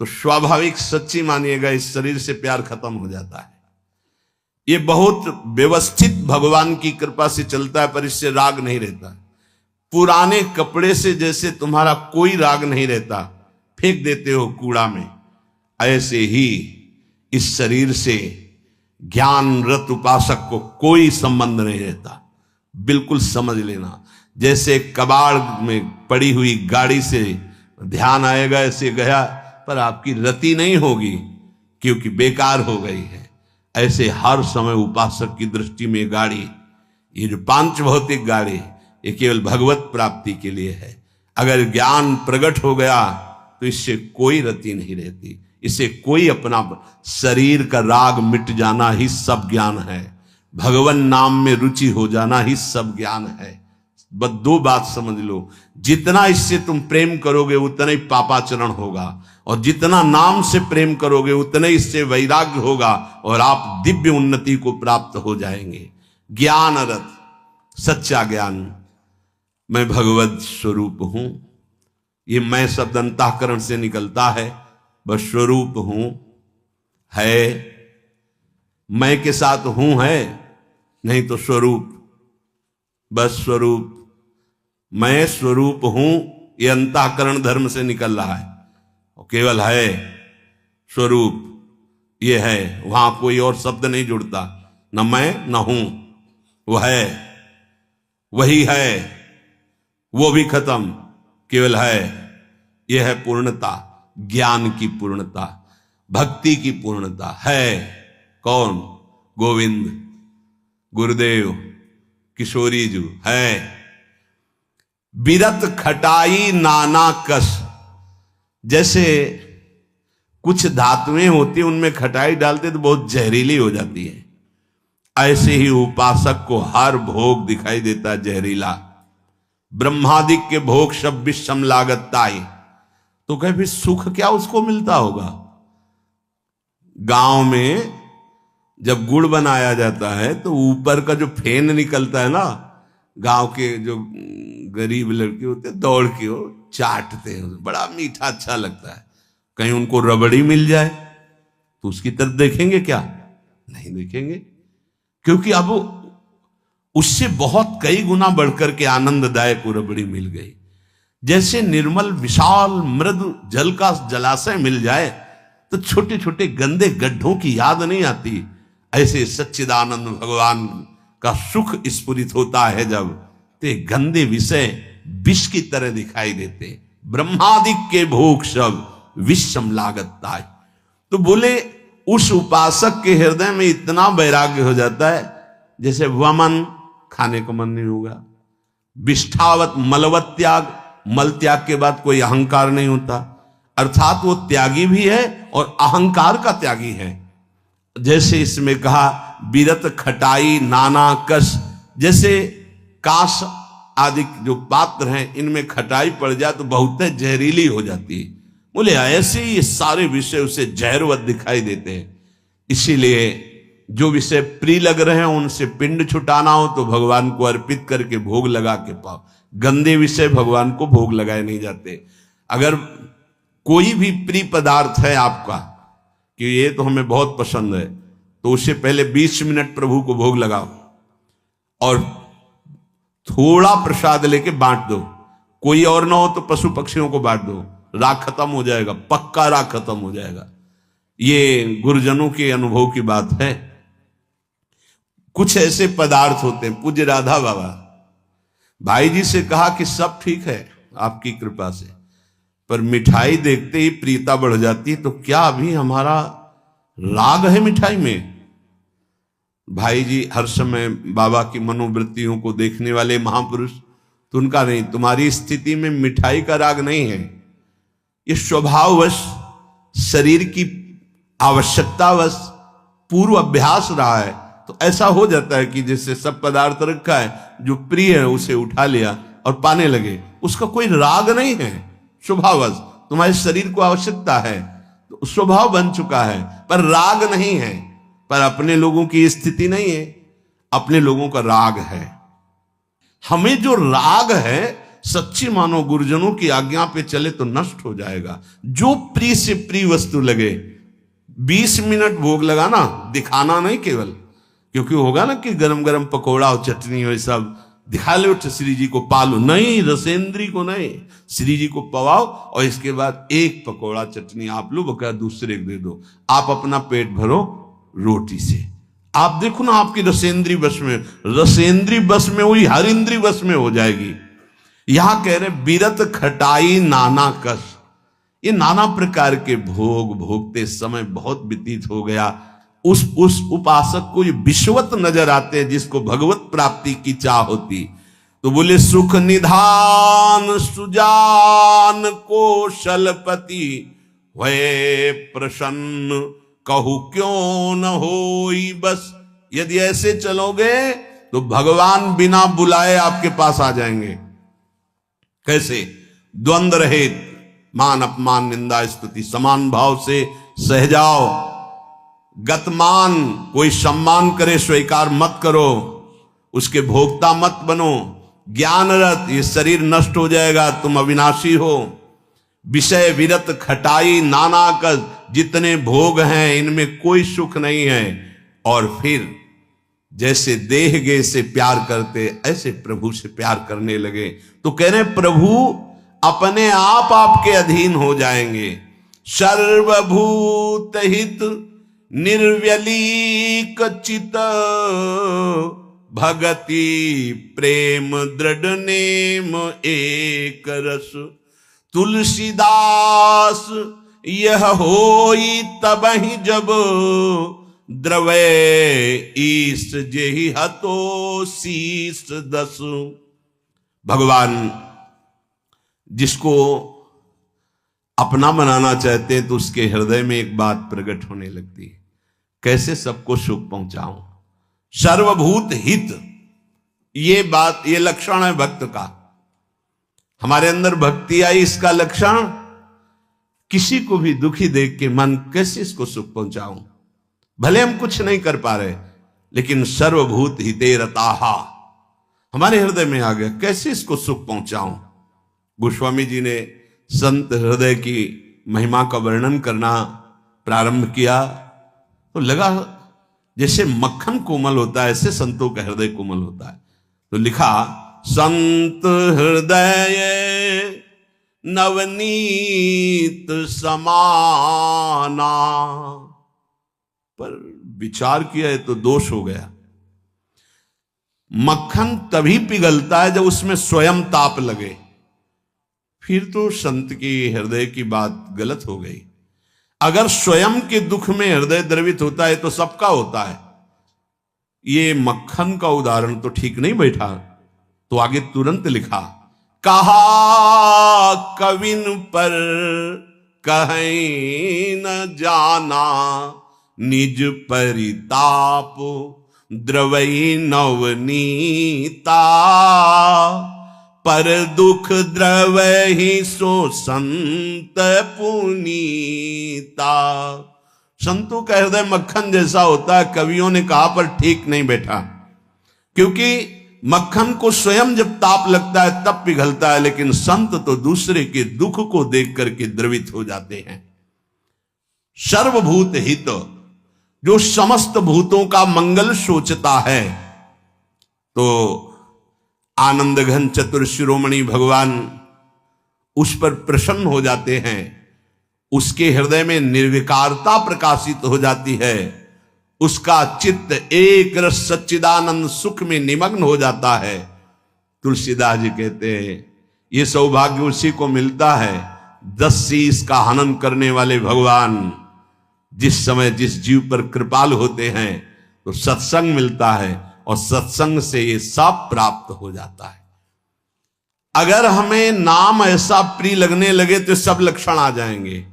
तो स्वाभाविक, सच्ची मानिएगा, इस शरीर से प्यार खत्म हो जाता है। ये बहुत व्यवस्थित भगवान की कृपा से चलता है, पर इससे राग नहीं रहता। पुराने कपड़े से जैसे तुम्हारा कोई राग नहीं रहता, फेंक देते हो कूड़ा में, ऐसे ही इस शरीर से ज्ञान रत उपासक को कोई संबंध नहीं रहता। बिल्कुल समझ लेना। जैसे कबाड़ में पड़ी हुई गाड़ी से ध्यान आएगा, ऐसे गया, पर आपकी रति नहीं होगी क्योंकि बेकार हो गई है। ऐसे हर समय उपासक की दृष्टि में गाड़ी, ये जो पांच भौतिक गाड़ी, ये केवल भगवत प्राप्ति के लिए है। अगर ज्ञान प्रकट हो गया तो इससे कोई रति नहीं रहती, इससे कोई अपना शरीर का राग मिट जाना ही सब ज्ञान है। भगवान नाम में रुचि हो जाना ही सब ज्ञान है। बस दो बात समझ लो, जितना इससे तुम प्रेम करोगे उतना ही पापाचरण होगा, और जितना नाम से प्रेम करोगे उतना ही इससे वैराग्य होगा, और आप दिव्य उन्नति को प्राप्त हो जाएंगे। ज्ञान रथ, सच्चा ज्ञान, मैं भगवत स्वरूप हूं। ये मैं शब्द अंतःकरण से निकलता है, बस स्वरूप हूं है, मैं के साथ हूं है, नहीं तो स्वरूप, बस स्वरूप, मैं स्वरूप हूं, ये अंतःकरण धर्म से निकल रहा है। और केवल है स्वरूप, ये है, वहां कोई और शब्द नहीं जुड़ता, न मैं न हूं, वो है, वही है, वो भी खत्म, केवल है। यह है पूर्णता, ज्ञान की पूर्णता, भक्ति की पूर्णता है। कौन? गोविंद, गुरुदेव, किशोरी जी है। बिरत खटाई नाना कस, जैसे कुछ धातुएं होती उनमें खटाई डालते तो बहुत जहरीली हो जाती है, ऐसे ही उपासक को हर भोग दिखाई देता जहरीला। ब्रह्मादिक के भोग सब विषम लागताई, तो कहे फिर सुख क्या उसको मिलता होगा? गांव में जब गुड़ बनाया जाता है तो ऊपर का जो फेन निकलता है ना, गांव के जो गरीब लड़के होते दौड़ के वो चाटते हैं, बड़ा मीठा अच्छा लगता है। कहीं उनको रबड़ी मिल जाए तो उसकी तरफ देखेंगे क्या? नहीं देखेंगे, क्योंकि अब उससे बहुत कई गुना बढ़कर के आनंददायक वो रबड़ी मिल गई। जैसे निर्मल विशाल मृदु जल का जलाशय मिल जाए तो छोटे छोटे गंदे गड्ढों की याद नहीं आती, ऐसे सच्चिदानंद भगवान का सुख स्फुरित होता है जब ते गंदे विषय विष की तरह दिखाई देते। ब्रह्मादिक के भोग सब विषम लागत आए। तो बोले उस उपासक के हृदय में इतना वैराग्य हो जाता है जैसे वमन, खाने का मन नहीं होगा, विष्ठावत मलवत त्याग, मल त्याग के बाद कोई अहंकार नहीं होता, अर्थात वो त्यागी भी है और अहंकार का त्यागी है। जैसे इसमें कहा बीरत खटाई नाना कस, जैसे कांस आदि जो पात्र हैं इनमें खटाई पड़ जाए तो बहुत जहरीली हो जाती है। बोले ऐसे ही ये सारे विषय उसे जहरवत दिखाई देते हैं। इसीलिए जो विषय प्रिय लग रहे हैं उनसे पिंड छुटाना हो तो भगवान को अर्पित करके भोग लगा के पाओ। गंदे विषय भगवान को भोग लगाए नहीं जाते। अगर कोई भी प्रिय पदार्थ है आपका कि ये तो हमें बहुत पसंद है, तो उससे पहले 20 मिनट प्रभु को भोग लगाओ और थोड़ा प्रसाद लेके बांट दो। कोई और ना हो तो पशु पक्षियों को बांट दो, राग खत्म हो जाएगा, पक्का राग खत्म हो जाएगा। ये गुरुजनों के अनुभव की बात है। कुछ ऐसे पदार्थ होते हैं, पूज्य राधा बाबा भाई जी से कहा कि सब ठीक है आपकी कृपा से, पर मिठाई देखते ही प्रियता बढ़ जाती है, तो क्या अभी हमारा राग है मिठाई में? भाई जी हर समय बाबा की मनोवृत्तियों को देखने वाले महापुरुष, तो उनका नहीं, तुम्हारी स्थिति में मिठाई का राग नहीं है, ये स्वभाववश शरीर की आवश्यकतावश पूर्व अभ्यास रहा है। तो ऐसा हो जाता है कि जैसे सब पदार्थ रखा है, जो प्रिय है उसे उठा लिया और पाने लगे, उसका कोई राग नहीं है, स्वभाववश तुम्हारे शरीर को आवश्यकता है तो स्वभाव बन चुका है, पर राग नहीं है। पर अपने लोगों की स्थिति नहीं है, अपने लोगों का राग है। हमें जो राग है सच्ची मानो गुरुजनों की आज्ञा पे चले तो नष्ट हो जाएगा। जो प्रिय से प्रिय वस्तु लगे 20 मिनट भोग लगाना, दिखाना नहीं केवल, क्योंकि होगा ना कि गरम गरम पकौड़ा और चटनी और सब दिखा लो तो श्री जी को पालो, नहीं, रसेंद्री को नहीं, श्री जी को पवाओ और इसके बाद एक पकौड़ा चटनी आप लो, बका दूसरे को दे दो, आप अपना पेट भरो रोटी से। आप देखो ना आपकी रसेंद्री बस में, रसेंद्री बस में हुई हर इंद्री बस में हो जाएगी। यहां कह रहे बीरत खटाई नाना कस, ये नाना प्रकार के भोग भोगते समय बहुत व्यतीत हो गया। उस उपासक को ये विश्वत नजर आते हैं जिसको भगवत प्राप्ति की चाह होती। तो बोले सुख निधान सुजान कौशलपति वे प्रसन्न कहू क्यों न होई बस। यदि ऐसे चलोगे तो भगवान बिना बुलाए आपके पास आ जाएंगे। कैसे? द्वंद्व रहित, मान अपमान निंदा स्तुति समान भाव से सह जाओ। गतमान, कोई सम्मान करे स्वीकार मत करो, उसके भोक्ता मत बनो। ज्ञानरत, ये शरीर नष्ट हो जाएगा, तुम अविनाशी हो। विषय विरत खटाई नाना कस, जितने भोग हैं इनमें कोई सुख नहीं है। और फिर जैसे देह गे से प्यार करते ऐसे प्रभु से प्यार करने लगे। तो कह रहे प्रभु अपने आप आपके अधीन हो जाएंगे। सर्वभूत हित निर्व्यलीक चित भगति प्रेम दृढ़ नेम एक रस। तुलसीदास यह होई तबहि जब द्रवे ईश जेहि हतो शीस दस। भगवान जिसको अपना बनाना चाहते हैं तो उसके हृदय में एक बात प्रकट होने लगती है, कैसे सबको सुख पहुंचाऊं। सर्वभूत हित, ये बात, ये लक्षण है भक्त का। हमारे अंदर भक्ति आई, इसका लक्षण किसी को भी दुखी देख के मन कैसे इसको सुख पहुंचाऊं। भले हम कुछ नहीं कर पा रहे, लेकिन सर्वभूत हिते रताहा, हमारे हृदय में आ गया, कैसे इसको सुख पहुंचाऊं। गोस्वामी जी ने संत हृदय की महिमा का वर्णन करना प्रारंभ किया तो लगा जैसे मक्खन कोमल होता है ऐसे संतों का हृदय कोमल होता है। तो लिखा, संत हृदय नवनीत समाना। पर विचार किया है तो दोष हो गया। मक्खन तभी पिघलता है जब उसमें स्वयं ताप लगे, फिर तो संत की हृदय की बात गलत हो गई। अगर स्वयं के दुख में हृदय द्रवित होता है तो सबका होता है। ये मक्खन का उदाहरण तो ठीक नहीं बैठा। तो आगे तुरंत लिखा, कहा कविन पर कहीं न जाना, निज परिताप द्रवई नवनीता। पर दुख द्रवहि सो संत पुनीता। संतों का हृदय मक्खन जैसा होता है, कवियों ने कहा, पर ठीक नहीं बैठा। क्योंकि मक्खन को स्वयं जब ताप लगता है तब पिघलता है, लेकिन संत तो दूसरे के दुख को देख करके द्रवित हो जाते हैं। सर्वभूत हित, जो समस्त भूतों का मंगल सोचता है, तो आनंद घन चतुर शिरोमणि भगवान उस पर प्रसन्न हो जाते हैं। उसके हृदय में निर्विकारता प्रकाशित हो जाती है। उसका चित्त एक रस सच्चिदानंद सुख में निमग्न हो जाता है। तुलसीदास जी कहते हैं, ये सौभाग्य उसी को मिलता है 10 शीश का हनन करने वाले भगवान जिस समय जिस जीव पर कृपाल होते हैं तो सत्संग मिलता है, और सत्संग से ये सब प्राप्त हो जाता है। अगर हमें नाम ऐसा प्रिय लगने लगे तो सब लक्षण आ जाएंगे।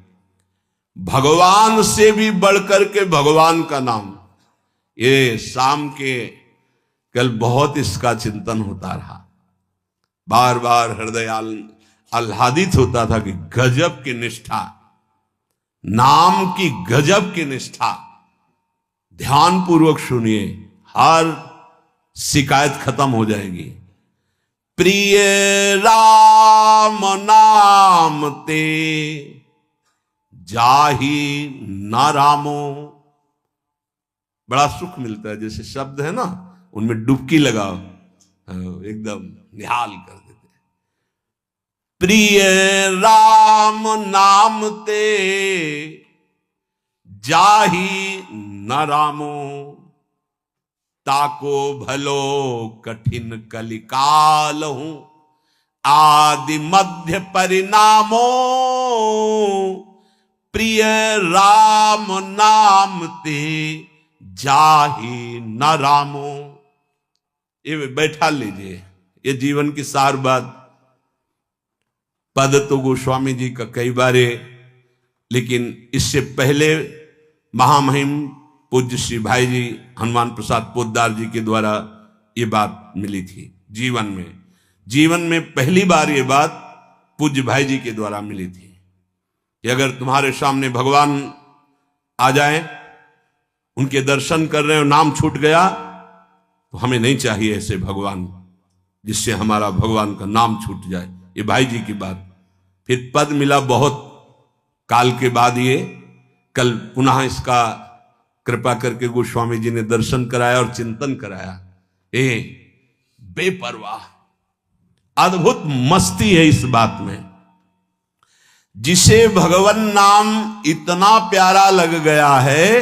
भगवान से भी बढ़कर के भगवान का नाम। ये शाम के कल बहुत इसका चिंतन होता रहा, बार बार हृदय आह्लादित होता था कि गजब की निष्ठा, नाम की गजब की निष्ठा। ध्यान पूर्वक सुनिए, हर शिकायत खत्म हो जाएगी। प्रिय राम नाम ते जाही न रामो। बड़ा सुख मिलता है। जैसे शब्द है ना, उनमें डुबकी लगाओ, एकदम निहाल कर देते। प्रिय राम नाम ते जाही न रामो। ताको भलो कठिन कलिकाल हूं, आदि मध्य परिणामो। प्रिय राम नाम ते जाही न रामो। ये बैठा लीजिए, ये जीवन की सार बात। पद तो गोस्वामी जी का कई बार, लेकिन इससे पहले महामहिम पूज्य श्री भाई जी हनुमान प्रसाद पोद्दार जी के द्वारा ये बात मिली थी। जीवन में पहली बार ये बात पूज्य भाई जी के द्वारा मिली थी कि अगर तुम्हारे सामने भगवान आ जाए, उनके दर्शन कर रहे हो, नाम छूट गया, तो हमें नहीं चाहिए ऐसे भगवान जिससे हमारा भगवान का नाम छूट जाए। ये भाई जी की बात। फिर पद मिला बहुत काल के बाद। ये कल पुनः इसका कृपा करके गोस्वामी जी ने दर्शन कराया और चिंतन कराया। बेपरवाह, अद्भुत मस्ती है इस बात में। जिसे भगवान नाम इतना प्यारा लग गया है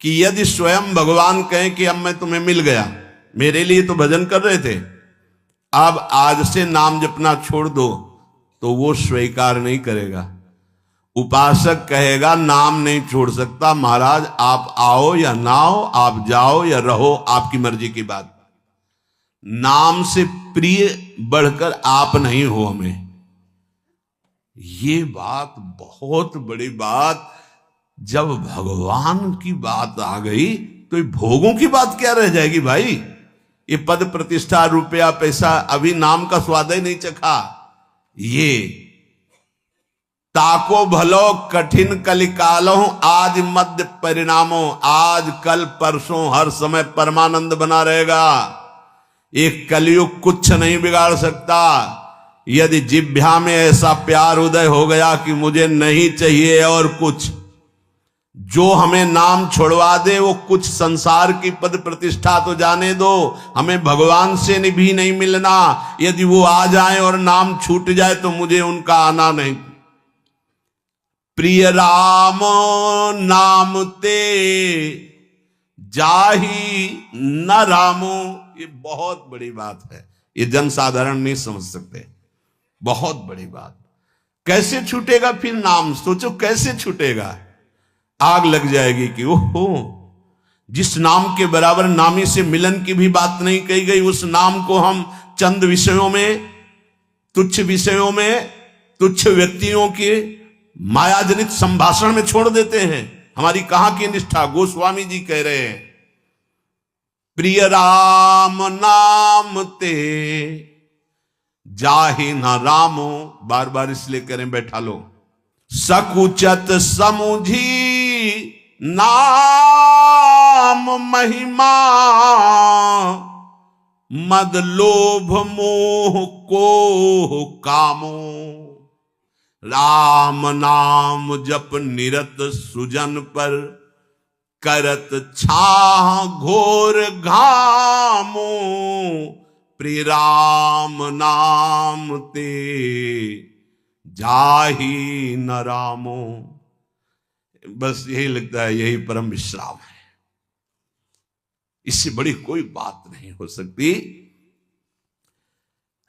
कि यदि स्वयं भगवान कहें कि अब मैं तुम्हें मिल गया, मेरे लिए तो भजन कर रहे थे, अब आज से नाम जपना छोड़ दो, तो वो स्वीकार नहीं करेगा। उपासक कहेगा नाम नहीं छोड़ सकता, महाराज आप आओ या ना आओ, आप जाओ या रहो, आपकी मर्जी की बात। नाम से प्रिय बढ़कर आप नहीं हो हमें। ये बात बहुत बड़ी बात। जब भगवान की बात आ गई तो ये भोगों की बात क्या रह जाएगी भाई। ये पद प्रतिष्ठा रुपया पैसा, अभी नाम का स्वाद ही नहीं चखा। ये ताको भलो कठिन कलिकालो आज मध्य परिणामो। आज कल परसों हर समय परमानंद बना रहेगा। एक कलयुग कुछ नहीं बिगाड़ सकता। यदि जिह्वा में ऐसा प्यार उदय हो गया कि मुझे नहीं चाहिए और कुछ, जो हमें नाम छोड़वा दे वो कुछ संसार की पद प्रतिष्ठा तो जाने दो, हमें भगवान से भी नहीं मिलना। यदि वो आ जाए और नाम छूट जाए तो मुझे उनका आना नहीं। प्रिय राम नाम ते जाही न रामो, ये बहुत बड़ी बात है, ये जनसाधारण नहीं समझ सकते। बहुत बड़ी बात। कैसे छूटेगा फिर नाम? सोचो कैसे छूटेगा। आग लग जाएगी कि ओहो, जिस नाम के बराबर नामी से मिलन की भी बात नहीं कही गई, उस नाम को हम चंद विषयों में, तुच्छ विषयों में, तुच्छ व्यक्तियों के मायाजनित संभाषण में छोड़ देते हैं। हमारी कहां की निष्ठा? गोस्वामी जी कह रहे हैं, प्रिय राम नाम ते जाहि न रामो। बार बार इसलिए करें, बैठा लो। सकुचत समुझी नाम महिमा, मद लोभ मोह को कामो। राम नाम जप निरत सुजन पर, करत छाह घोर घामो। प्रिय राम नाम ते जाही न रामो। बस यही लगता है, यही परम विश्राम है। इससे बड़ी कोई बात नहीं हो सकती।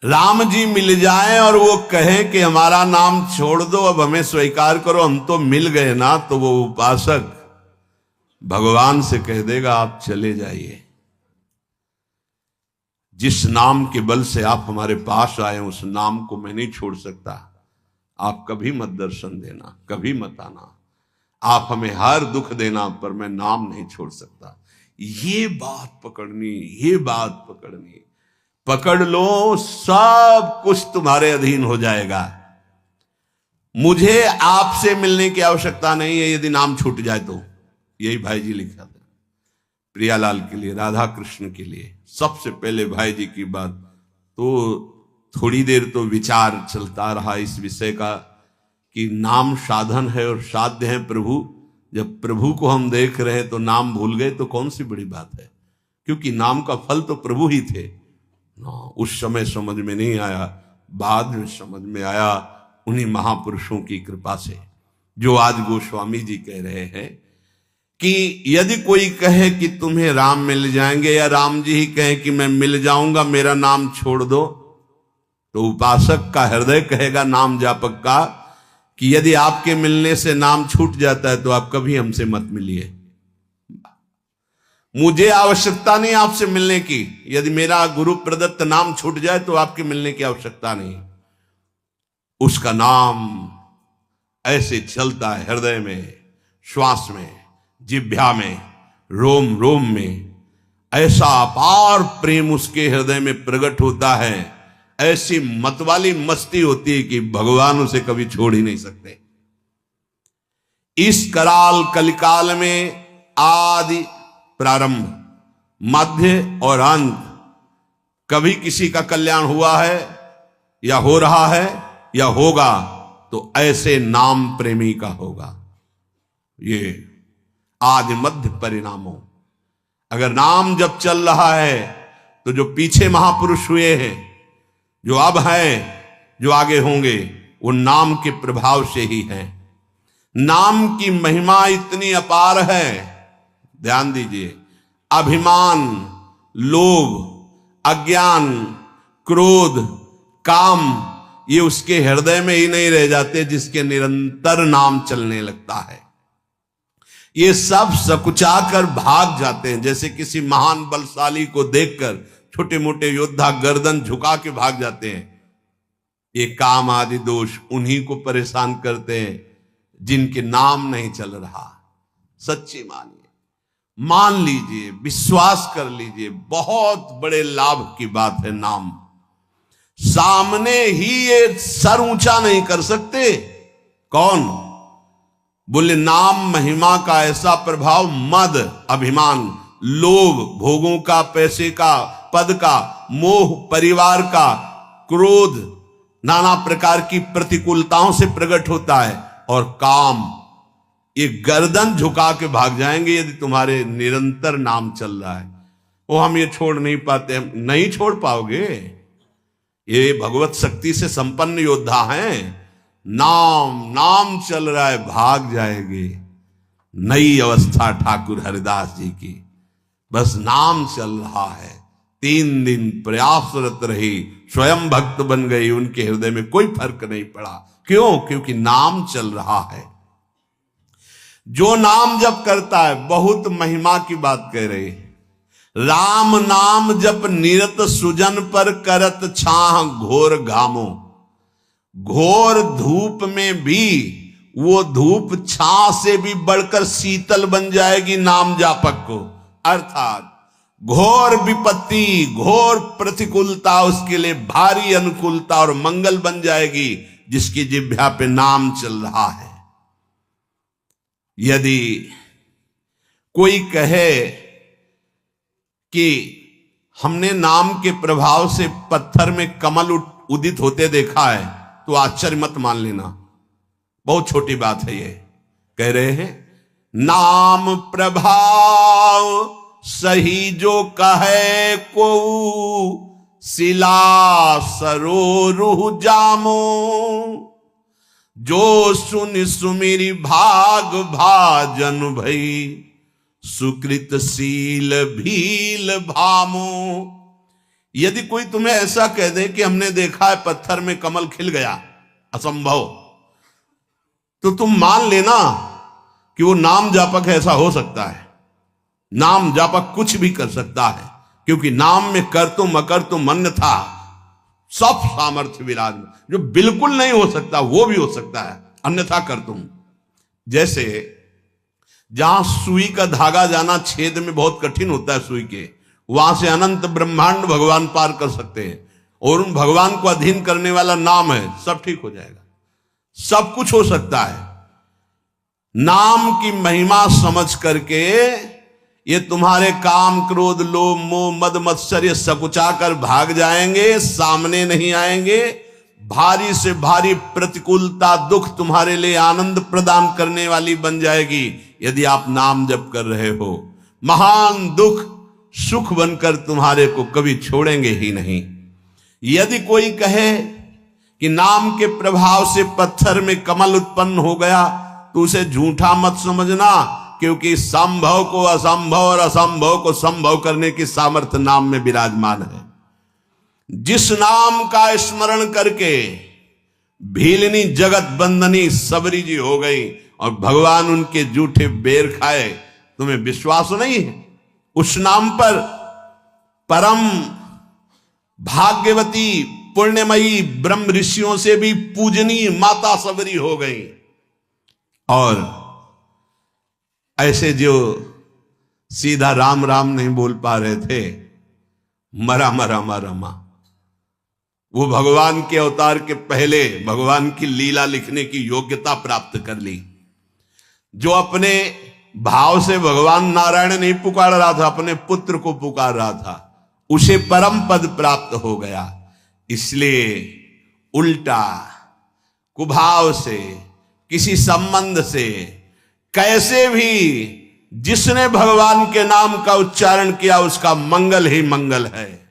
राम जी मिल जाए और वो कहे कि हमारा नाम छोड़ दो, अब हमें स्वीकार करो, हम तो मिल गए ना, तो वो उपासक भगवान से कह देगा आप चले जाइए। जिस नाम के बल से आप हमारे पास आए उस नाम को मैं नहीं छोड़ सकता। आप कभी मत दर्शन देना, कभी मत आना, आप हमें हर दुख देना, पर मैं नाम नहीं छोड़ सकता। ये बात पकड़नी, ये बात पकड़नी। पकड़ लो, सब कुछ तुम्हारे अधीन हो जाएगा। मुझे आपसे मिलने की आवश्यकता नहीं है यदि नाम छूट जाए तो। यही भाई जी लिखा था प्रियालाल के लिए, राधा कृष्ण के लिए। सबसे पहले भाई जी की बात तो थोड़ी देर तो विचार चलता रहा इस विषय का कि नाम साधन है और साध्य है प्रभु। जब प्रभु को हम देख रहे हैं तो नाम भूल गए तो कौन सी बड़ी बात है, क्योंकि नाम का फल तो प्रभु ही थे। उस समय समझ में नहीं आया, बाद में समझ में आया उन्हीं महापुरुषों की कृपा से, जो आज गोस्वामी जी कह रहे हैं कि यदि कोई कहे कि तुम्हें राम मिल जाएंगे, या राम जी ही कहें कि मैं मिल जाऊंगा, मेरा नाम छोड़ दो, तो उपासक का हृदय कहेगा नाम जापक का कि यदि आपके मिलने से नाम छूट जाता है तो आप कभी हमसे मत मिलिए। मुझे आवश्यकता नहीं आपसे मिलने की। यदि मेरा गुरु प्रदत्त नाम छूट जाए तो आपके मिलने की आवश्यकता नहीं। उसका नाम ऐसे चलता है हृदय में, श्वास में, जिह्वा में, रोम रोम में। ऐसा अपार प्रेम उसके हृदय में प्रकट होता है, ऐसी मतवाली मस्ती होती है कि भगवान उसे कभी छोड़ ही नहीं सकते। इस कराल कलिकाल में आदि, प्रारंभ, मध्य और अंत, कभी किसी का कल्याण हुआ है या हो रहा है या होगा तो ऐसे नाम प्रेमी का होगा। ये आदि मध्य परिणामों। अगर नाम जब चल रहा है तो जो पीछे महापुरुष हुए हैं, जो अब हैं, जो आगे होंगे, वो नाम के प्रभाव से ही हैं। नाम की महिमा इतनी अपार है, ध्यान दीजिए। अभिमान, लोभ, अज्ञान, क्रोध, काम, ये उसके हृदय में ही नहीं रह जाते जिसके निरंतर नाम चलने लगता है। ये सब सकुचा कर भाग जाते हैं। जैसे किसी महान बलशाली को देखकर छोटे मोटे योद्धा गर्दन झुका के भाग जाते हैं। ये काम आदि दोष उन्हीं को परेशान करते हैं जिनके नाम नहीं चल रहा। सच्ची मानिए, मान लीजिए, विश्वास कर लीजिए, बहुत बड़े लाभ की बात है नाम। सामने ही ये सर ऊंचा नहीं कर सकते। कौन? बोले नाम महिमा का ऐसा प्रभाव, मद, अभिमान, लोभ, भोगों का, पैसे का, पद का, मोह परिवार का, क्रोध नाना प्रकार की प्रतिकूलताओं से प्रकट होता है, और काम ये गर्दन झुका के भाग जाएंगे यदि तुम्हारे निरंतर नाम चल रहा है। वो हम ये छोड़ नहीं पाते, हम नहीं छोड़ पाओगे। ये भगवत शक्ति से संपन्न योद्धा हैं। नाम नाम चल रहा है, भाग जाएंगे। नई अवस्था ठाकुर हरिदास जी की, बस नाम चल रहा है। 3 दिन प्रयासरत रही, स्वयं भक्त बन गई, उनके हृदय में कोई फर्क नहीं पड़ा। क्यों? क्योंकि नाम चल रहा है। जो नाम जप करता है, बहुत महिमा की बात कह रही है। राम नाम जप निरत सुजन पर करत छाह घोर घामो। घोर धूप में भी वो धूप छाह से भी बढ़कर शीतल बन जाएगी नाम जापक को। अर्थात घोर विपत्ति, घोर प्रतिकूलता उसके लिए भारी अनुकूलता और मंगल बन जाएगी, जिसकी जिह्वा पे नाम चल रहा है। यदि कोई कहे कि हमने नाम के प्रभाव से पत्थर में कमल उदित होते देखा है, तो आश्चर्य मत मान लेना, बहुत छोटी बात है ये। कह रहे हैं नाम प्रभाव सही जो कहे को, शिला सरो रूह जामो। जो सुन सुमिरी भाग भाजन भई, सुकृत शील भील भामो। यदि कोई तुम्हें ऐसा कह दे कि हमने देखा है पत्थर में कमल खिल गया, असंभव, तो तुम मान लेना कि वो नाम जापक ऐसा हो सकता है। नाम जापक कुछ भी कर सकता है, क्योंकि नाम में कर तुम अकर तुम अन्यथा सब सामर्थ्य विराजमान। जो बिल्कुल नहीं हो सकता वो भी हो सकता है, अन्यथा कर तुम। जैसे जहां सुई का धागा जाना छेद में बहुत कठिन होता है सुई के, वहां से अनंत ब्रह्मांड भगवान पार कर सकते हैं, और उन भगवान को अधीन करने वाला नाम है, सब ठीक हो जाएगा। सब कुछ हो सकता है। नाम की महिमा समझ करके ये तुम्हारे काम क्रोध लोभ मोह मद मत्सर्य सकुचा कर भाग जाएंगे, सामने नहीं आएंगे। भारी से भारी प्रतिकूलता दुख तुम्हारे लिए आनंद प्रदान करने वाली बन जाएगी यदि आप नाम जप कर रहे हो। महान दुख सुख बनकर तुम्हारे को कभी छोड़ेंगे ही नहीं। यदि कोई कहे कि नाम के प्रभाव से पत्थर में कमल उत्पन्न हो गया, तो उसे झूठा मत समझना, क्योंकि संभव को असंभव और असंभव को संभव करने की सामर्थ्य नाम में विराजमान है। जिस नाम का स्मरण करके भीलनी जगत बंदनी सबरी जी हो गई और भगवान उनके जूठे बेर खाए, तुम्हें विश्वास नहीं है? उस नाम पर परम भाग्यवती पुण्यमयी ब्रह्म ऋषियों से भी पूजनीय माता सबरी हो गई। और ऐसे जो सीधा राम राम नहीं बोल पा रहे थे, मरा मरा मरा मा, वो भगवान के अवतार के पहले भगवान की लीला लिखने की योग्यता प्राप्त कर ली। जो अपने भाव से भगवान नारायण नहीं पुकार रहा था, अपने पुत्र को पुकार रहा था, उसे परम पद प्राप्त हो गया। इसलिए उल्टा कुभाव से, किसी संबंध से, कैसे भी जिसने भगवान के नाम का उच्चारण किया उसका मंगल ही मंगल है।